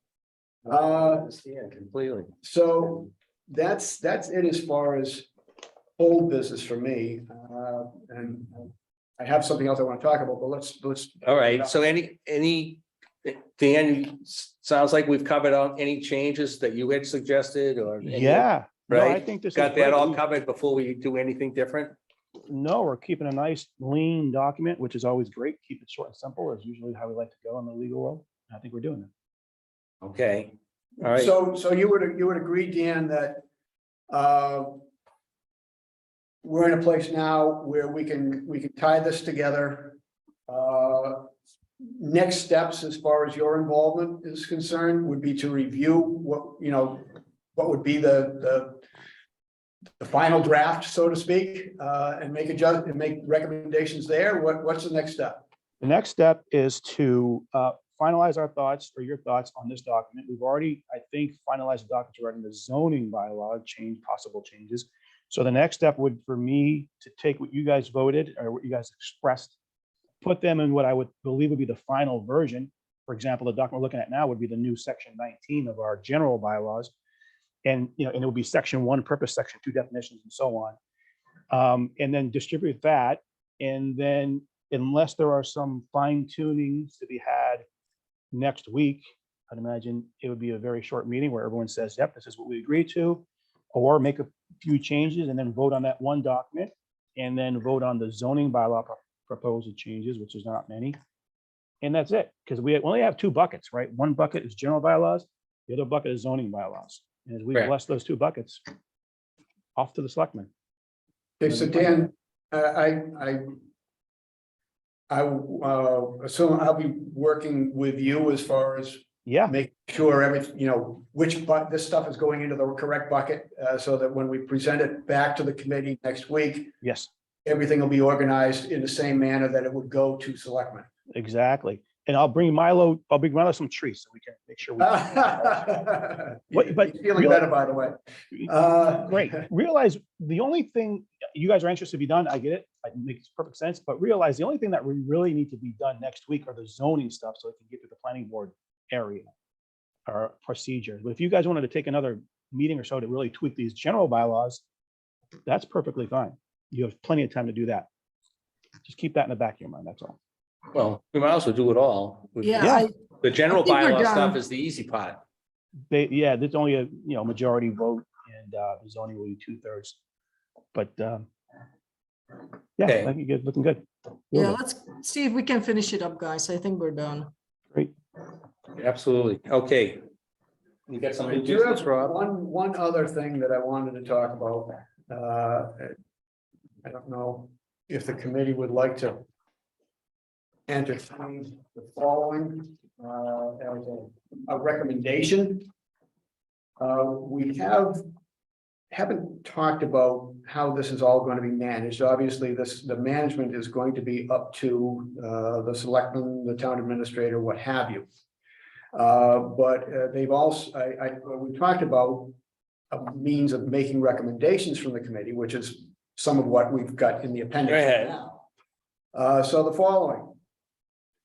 I understand completely. So that's it as far as old business for me. And I have something else I want to talk about, but let's. All right, so Dan, sounds like we've covered on any changes that you had suggested or. Yeah. No, I Right. think this is Got great. that all covered before we do anything different? No, we're keeping a nice lean document, which is always great. Keep it short and simple is usually how we like to go in the legal world. I think we're doing that. Okay, all right. So you would agree, Dan, that we're in a place now where we can tie this together. Next steps, as far as your involvement is concerned, would be to review what would be the final draft, so to speak, and make recommendations there. What's the next step? The next step is to finalize our thoughts or your thoughts on this document. We've already, I think, finalized the document regarding the zoning bylaw possible changes. So the next step would, for me, to take what you guys voted or what you guys expressed, put them in what I would believe would be the final version. For example, the document we're looking at now would be the new section 19 of our general bylaws. And, and it will be section 1 purpose, section 2 definitions, and so on. And then distribute that. And then unless there are some fine tunings to be had next week, I'd imagine it would be a very short meeting where everyone says, yep, this is what we agree to, or make a few changes and then vote on that one document and then vote on the zoning bylaw proposed changes, which is not many. And that's it, because we only have 2 buckets, right? One bucket is general bylaws, the other bucket is zoning bylaws. And as we Correct. bless those 2 buckets, off to the selectmen. Okay, so Dan, I assume I'll be working with you as far as Yeah, make sure everything, this stuff is going into the correct bucket, so that when we present it back to the committee next week, yes, everything will be organized in the same manner that it would go to selectmen. exactly. And I'll bring Milo some trees so we can make sure we. But He's feeling better, by the way. Great. Realize the only thing you guys are anxious to be done, I get it. It makes perfect sense. But realize the only thing that we really need to be done next week are the zoning stuff so it can get to the planning board area or procedure. But if you guys wanted to take another meeting or so to really tweak these general bylaws, that's perfectly fine. You have plenty of time to do that. Just keep that in the back of your mind. That's all. Well, we might also do it all. Yeah, The general I think we're bylaw stuff done. is the easy part. Yeah, there's only a majority vote and the zoning will be 2/3. But yeah, Okay. I think you're good, looking good. yeah, Real good. let's see if we can finish it up, guys. I think we're done. Great. Absolutely. Okay. You got I something do to have do, Rob? one other thing that I wanted to talk about. I don't know if the committee would like to entertain the following as a recommendation. We haven't talked about how this is all going to be managed. Obviously, the management is going to be up to the selectman, the town administrator, what have you. But they've also, we talked about a means of making recommendations from the committee, which is some of what we've got in the appendix Go ahead. now. So the following.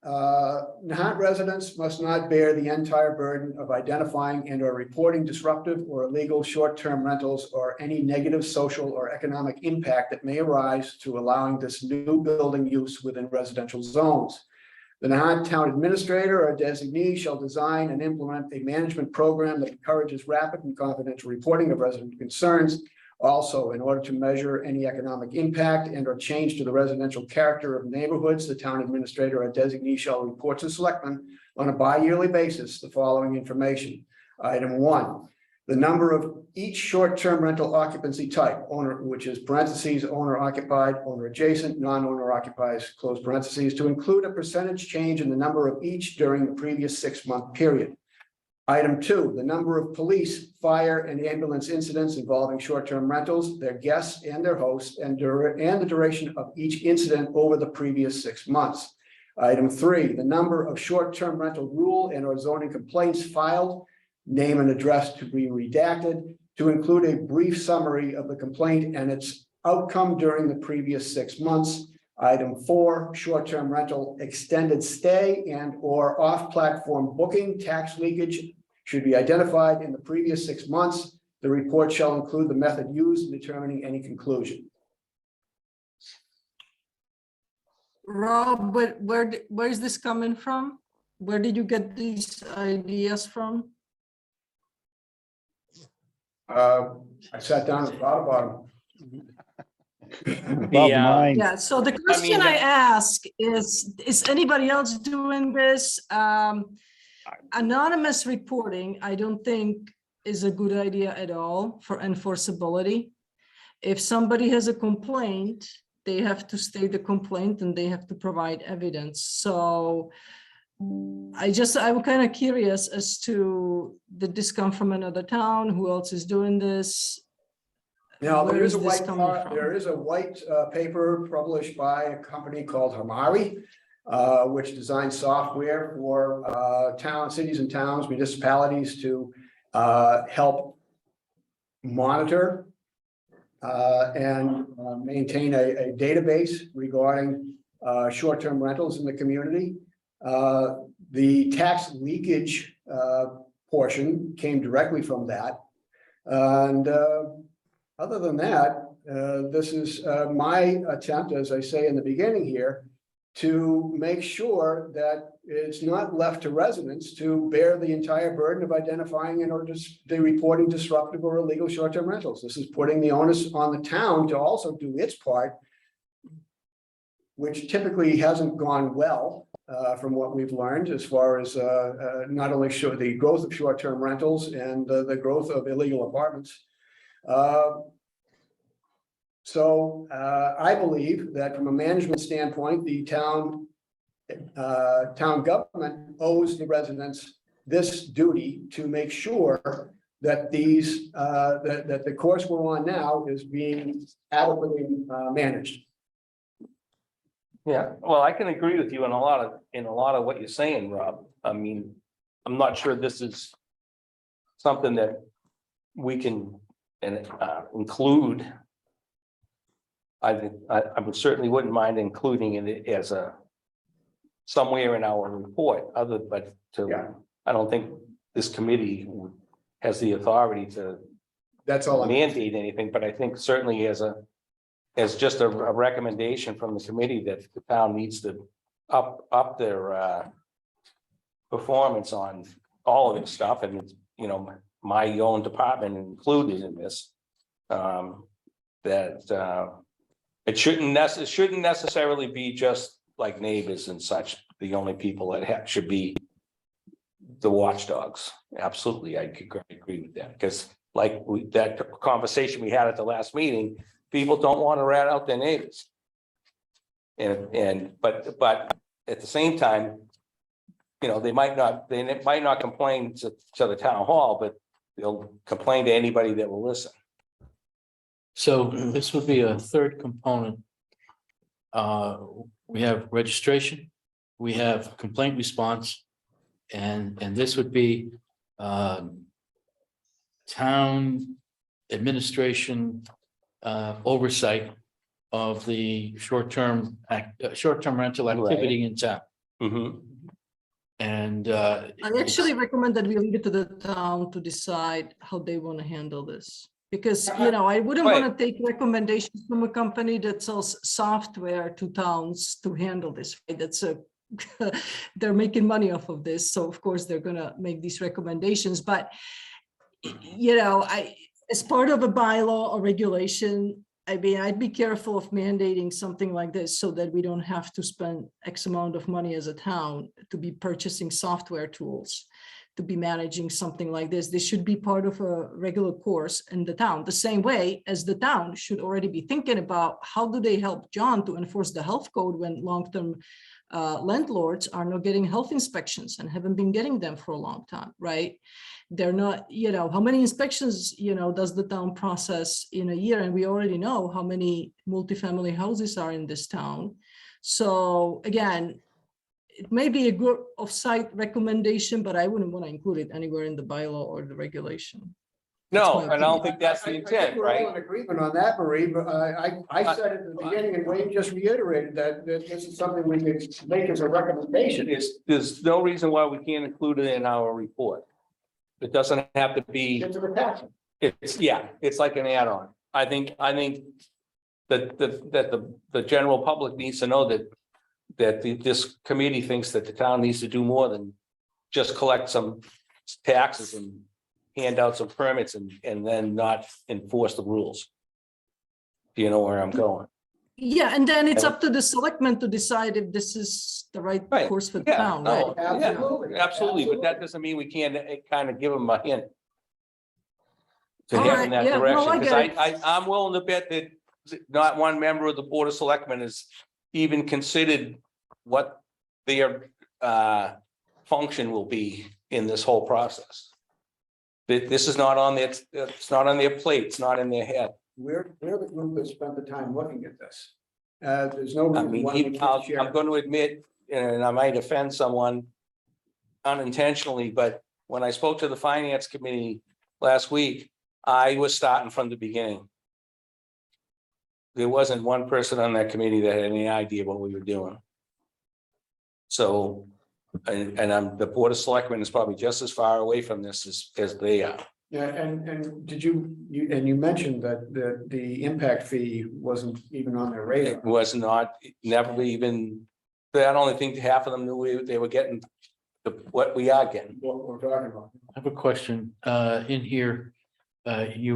Nahant residents must not bear the entire burden of identifying and or reporting disruptive or illegal short-term rentals or any negative social or economic impact that may arise to allowing this new building use within residential zones. The Nahant Town Administrator or designee shall design and implement a management program that encourages rapid and confidential reporting of resident concerns. Also, in order to measure any economic impact and or change to the residential character of neighborhoods, the town administrator or designee shall report to selectmen on a bi-yearly basis the following information. Item 1, the number of each short-term rental occupancy type, owner, which is parentheses, owner occupied, owner adjacent, non-owner occupies, close parentheses, to include a percentage change in the number of each during the previous 6-month period. Item 2, the number of police, fire, and ambulance incidents involving short-term rentals, their guests and their hosts, and the duration of each incident over the previous 6 months. Item 3, the number of short-term rental rule and or zoning complaints filed, name and address to be redacted, to include a brief summary of the complaint and its outcome during the previous 6 months. Item 4, short-term rental extended stay and or off-platform booking tax leakage should be identified in the previous 6 months. The report shall include the method used in determining any conclusion. Rob, where is this coming from? Where did you get these ideas from? I sat down and thought about Above The, the mind. Yeah, so the question I ask is anybody else doing this? Anonymous reporting, I don't think is a good idea at all for enforceability. If somebody has a complaint, they have to state the complaint and they have to provide evidence. So I'm kind of curious as to, did this come from another town? Who else is doing this? Now, Where there is a is this white coming from? there is a white paper published by a company called Hamari, which designs software for towns, cities and towns, municipalities to help monitor and maintain a database regarding short-term rentals in the community. The tax leakage portion came directly from that. And other than that, this is my attempt, as I say in the beginning here, to make sure that it's not left to residents to bear the entire burden of identifying and or just the reporting disruptive or illegal short-term rentals. This is putting the onus on the town to also do its part, which typically hasn't gone well from what we've learned as far as not only the growth of short-term rentals and the growth of illegal apartments. So I believe that from a management standpoint, the town government owes the residents this duty to make sure that these that the course we're on now is being adequately managed. Yeah, well, I can agree with you in a lot of what you're saying, Rob. I mean, I'm not sure this is something that we can include. I would certainly wouldn't mind including it as somewhere in our report, Yeah. I don't think this committee has the authority to That's all. mandate anything, but I think certainly as just a recommendation from the committee that the town needs to up their performance on all of this stuff, and it's, you know, my own department included in this. It shouldn't necessarily be just like neighbors and such, the only people that should be the watchdogs. Absolutely, I agree with that, because like that conversation we had at the last meeting, people don't want to rat out their neighbors. But at the same time, they might not complain to the town hall, but they'll complain to anybody that will listen. So this would be a third component. We have registration, we have complaint response, and this would be town administration oversight of the short-term rental activity in town. Mhm. And I actually recommend that we leave it to the town to decide how they want to handle this. Because, I wouldn't want to take recommendations from a company that sells software to towns to handle this. Right? That's they're making money off of this. So of course they're going to make these recommendations. But, as part of a bylaw or regulation, I'd be careful of mandating something like this so that we don't have to spend X amount of money as a town to be purchasing software tools, to be managing something like this. This should be part of a regular course in the town, the same way as the town should already be thinking about how do they help John to enforce the health code when long-term landlords are not getting health inspections and haven't been getting them for a long time, right? They're not, how many inspections, does the town process in a year? And we already know how many multifamily houses are in this town. So again, it may be a good off-site recommendation, but I wouldn't want to include it anywhere in the bylaw or the regulation. No, my and I don't think that's the I think intent, we're all right? in agreement on that, Marie, but I said at the beginning, and Wayne just reiterated that this is something we could make as a recommendation. There's no reason why we can't include it in our report. It doesn't have to be, It's an attachment. it's like an add-on. I think that the general public needs to know that this committee thinks that the town needs to do more than just collect some taxes and hand out some permits and then not enforce the rules. Do you know where I'm going? Yeah, and then it's up to the selectmen to decide if this is the right Right. course for the Yeah, town, no, right? absolutely, but that doesn't mean we can't kind of give them a hint to All head right, in that yeah, no, direction, I because get it. I'm willing to bet that not one member of the Board of Selectmen has even considered what their function will be in this whole process. This is not on their, it's not on their plate, it's not in their head. We're the group that spent the time looking at this. There's no I reason mean, why we can't share. I'm going to admit, and I might offend someone unintentionally, but when I spoke to the finance committee last week, I was starting from the beginning. There wasn't one person on that committee that had any idea what we were doing. So, and the Board of Selectmen is probably just as far away from this as they are. Yeah, and did you mentioned that the impact fee wasn't even on their radar. It was not, never even, I don't think half of them knew they were getting what we are getting. What we're talking about. I have a question, in here, you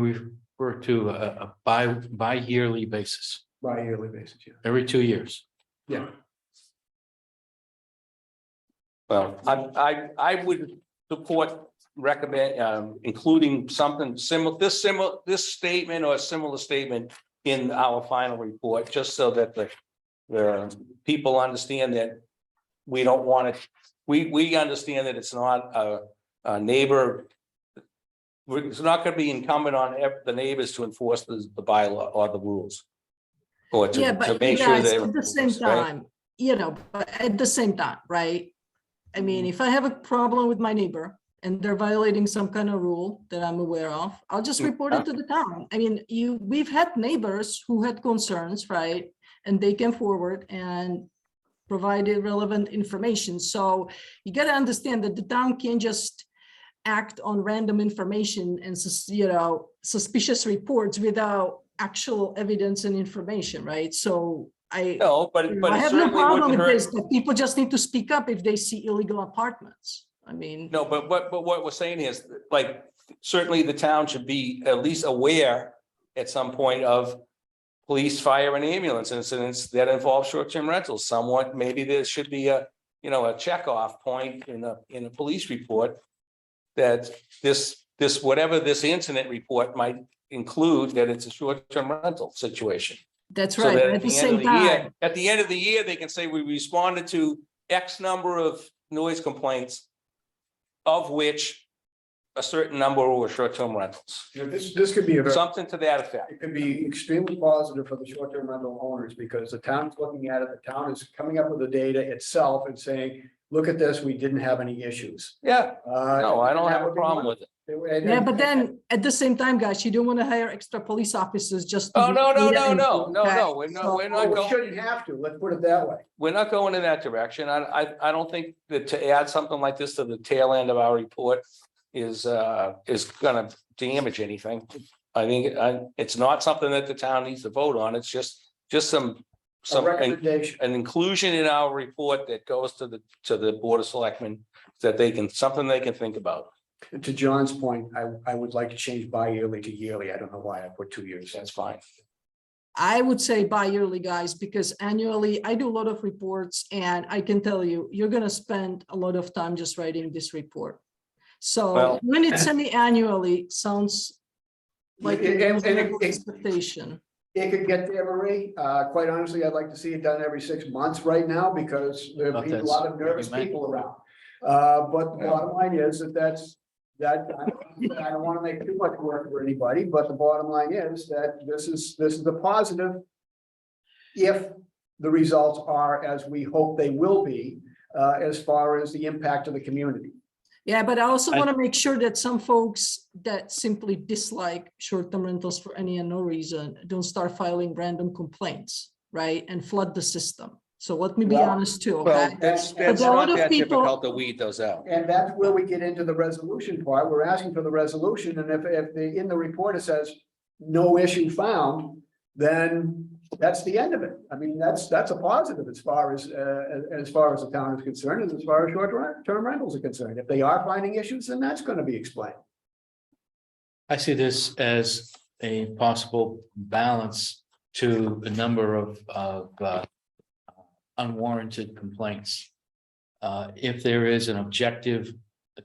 refer to a bi-yearly basis, Bi-yearly basis, yeah. every 2 years. Yeah. Well, I would recommend including something similar, this statement or a similar statement in our final report, just so that the people understand that we don't want it. We understand that it's not a neighbor. It's not going to be incumbent on the neighbors to enforce the bylaw or the rules. Or Yeah, to but make you sure guys, that. at the same time, but at the same time, right? I mean, if I have a problem with my neighbor and they're violating some kind of rule that I'm aware of, I'll just report it to the town. I mean, we've had neighbors who had concerns, right? And they came forward and provided relevant information. So you got to understand that the town can't just act on random information and, suspicious reports without actual evidence and information, right? So No, but I it have no certainly problem wouldn't with hurt. this, but people just need to speak up if they see illegal apartments. I mean, No, but what we're saying is, like, certainly the town should be at least aware at some point of police, fire, and ambulance incidents that involve short-term rentals. Somewhat, maybe there should be a checkoff point in a police report that this whatever this incident report might include, that it's a short-term rental situation. that's So right. that But at at the the end of same the year, time, at the end of the year, they can say we responded to X number of noise complaints, of which a certain number were short-term rentals, This could be a very, something to that effect. it could be extremely positive for the short-term rental owners because the town's looking at it, the town is coming up with the data itself and saying, look at this, we didn't have any issues. Yeah, no, I don't That have a would be problem one. with it. Yeah, but then at the same time, guys, you don't want to hire extra police officers just. to Oh, do no, no, data no, no, entry, no, okay? no, we're not, So- we're Oh, not we going, shouldn't have to, let's put it that way. we're not going in that direction. I don't think that to add something like this to the tail end of our report is gonna damage anything. I think, it's not something that the town needs to vote on. It's just A some, recommendation. an inclusion in our report that goes to the Board of Selectmen that they can, something they can think about. And to John's point, I would like to change bi-yearly to yearly. I don't know why I put 2 years. That's fine. I would say bi-yearly, guys, because annually I do a lot of reports and I can tell you, you're gonna spend a lot of time just writing this report. So Well- when it's semi-annually, sounds like a And- and reasonable it- expectation. It could get there, Marie. Quite honestly, I'd like to see it done every 6 months right now because there But be a that's lot of what you nervous meant. people around. But the bottom line is that I don't want to make too much work for anybody, but the bottom line is that this is a positive. If the results are as we hope they will be, as far as the impact of the community. Yeah, but I also I- want to make sure that some folks that simply dislike short-term rentals for any and no reason don't start filing random complaints, right? And flood the system. So let me be Well- honest too, Well, okay? that's there are a not lot of that people- difficult to weed those out. And that's where we get into the resolution part. We're asking for the resolution, and if in the report it says no issue found, then that's the end of it. I mean, that's a positive as far as the town is concerned, and as far as short-term rentals are concerned. If they are finding issues, then that's gonna be explained. I see this as a possible balance to a number of unwarranted complaints. If there is an objective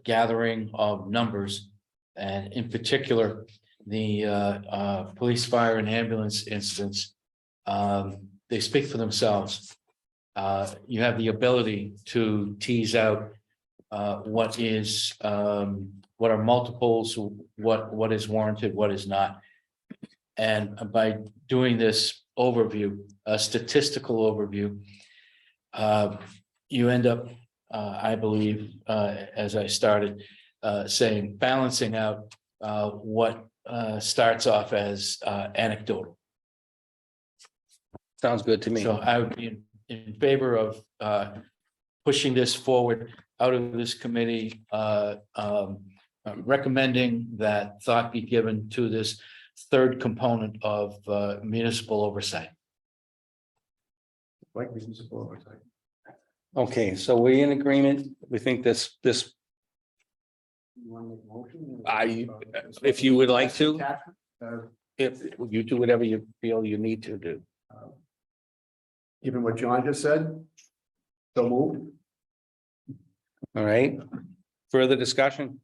gathering of numbers, and in particular, the police, fire, and ambulance incidents, they speak for themselves. You have the ability to tease out what is what are multiples, what is warranted, what is not. And by doing this overview, a statistical overview, you end up, I believe, as I started saying, balancing out what starts off as anecdotal. Sounds good to me. So I would be in favor of pushing this forward out of this committee, recommending that thought be given to this third component of municipal oversight. Like municipal oversight. Okay, so we're in agreement. We think this, You wanna make a motion? if you would like to. Uh, if you do whatever you feel you need to do. Given what John just said. So moved. All right. Further discussion?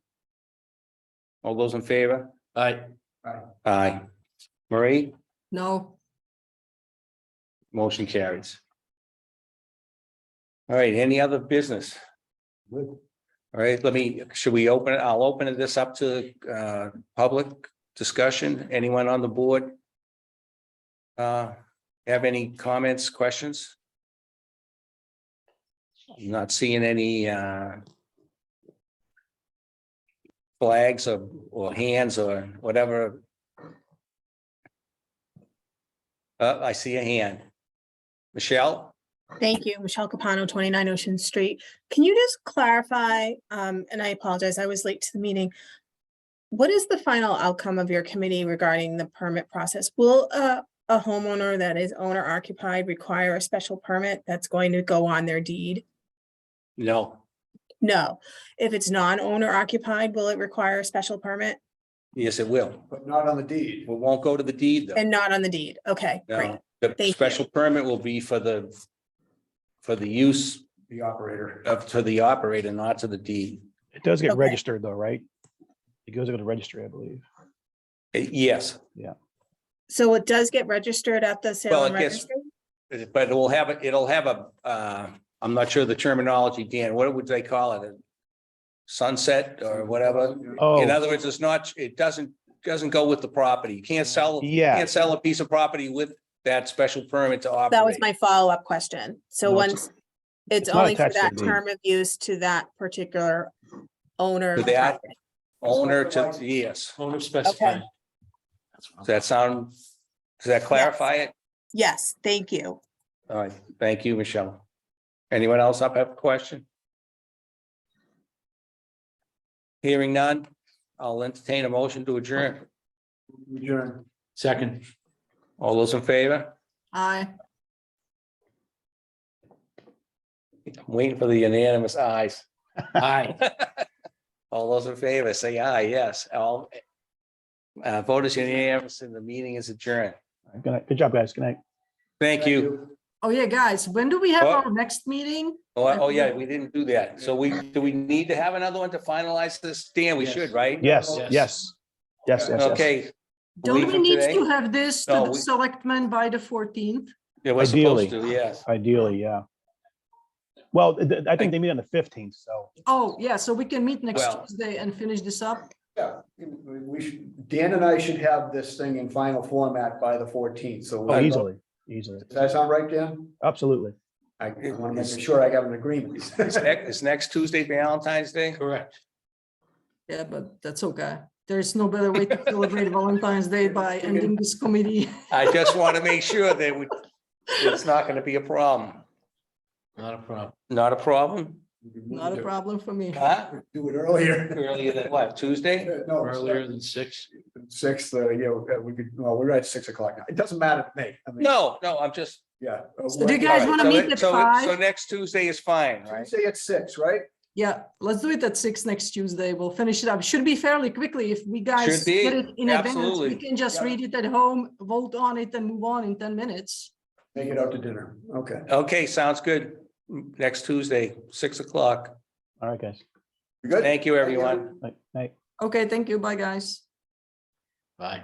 All those in favor? I, Aye. Marie, No, motion carries. All right, any other business? All right, should we open it? I'll open this up to public discussion. Anyone on the board? Have any comments, questions? I'm not seeing any flags or hands or whatever. I see a hand. Michelle? Thank you, Michelle Capano, 29 Ocean Street. Can you just clarify, and I apologize, I was late to the meeting. What is the final outcome of your committee regarding the permit process? Will a homeowner that is owner occupied require a special permit that's going to go on their deed? No. No. If it's non-owner occupied, will it require a special permit? Yes, it will. But not on the deed. We won't go to the deed though. And not on the deed? Okay, great. No, the Thank you. special permit will be for the use The operator. to the operator, not to the deed. It does get Okay. registered though, right? It goes to the registry, I believe. Yes, So it does get registered at the sale Well, and it gets- registry? but it'll have a I'm not sure the terminology, Dan, what would they call it? A sunset or whatever? Oh, In other words, it's not, it doesn't go with the property. You can't sell, yeah. can't sell a piece of property with that special permit to operate. That was my follow-up question. So No, once it's it's not only for attached to that the deed. term of use to that particular owner. To of the that property. owner to, yes. Owner specified. Does that sound, does that clarify it? Yes, thank you. All right, thank you, Michelle. Anyone else up have a question? Hearing none, I'll entertain a motion to adjourn. Adjourn. Second, All those in favor? Aye. I'm waiting for the unanimous ayes. aye. All those in favor, say aye, yes. All vote is unanimous and the meeting is adjourned. Good night. Good job, guys. Good night. Thank you. Oh, yeah, guys, when do we have What? our next meeting? Oh, yeah, we didn't do that. So do we need to have another one to finalize this? Dan, we Yes. should, right? Yes, Yes. yes. Yes, yes, yes. Okay. a Don't week we from need today? to have this to No, the we- selectmen by the 14th? Yeah, we're supposed to, Ideally. yes. Ideally, yeah. Well, I think they meet on the 15th, so. Oh, yeah, so we can meet next Well- Tuesday and finish this up. Yeah, we should, Dan and I should have this thing in final format by the 14th, so. Oh, easily, easily. Does that sound right, Dan? Absolutely. I want to make sure I got an agreement. Is next Tuesday Valentine's Day? Correct. Yeah, but that's okay. There's no better way to celebrate Valentine's Day by ending this committee. I just want to make sure that it's not going to be a problem. Not a problem. Not a problem? Not a problem for me. Huh? Do it earlier. Earlier than what, Tuesday? No, Earlier than 6. 6, we could, well, we're at 6 o'clock now. It doesn't matter to me. I mean, No, I'm just. yeah. So do you guys all right, wanna so meet it- at so- 5? So next Tuesday is fine, right? Say it's 6, right? Yeah, let's do it at 6 next Tuesday. We'll finish it up. Should be fairly quickly. If we guys Should be, get it in advance, we absolutely. can just Yeah. read it at home, vote on it and move on in 10 minutes. Make it out to dinner. Okay. Okay, sounds good. Next Tuesday, 6 o'clock. All right, guys. You good? Thank you, everyone. Night, night. Okay, thank you. Bye, guys. Bye.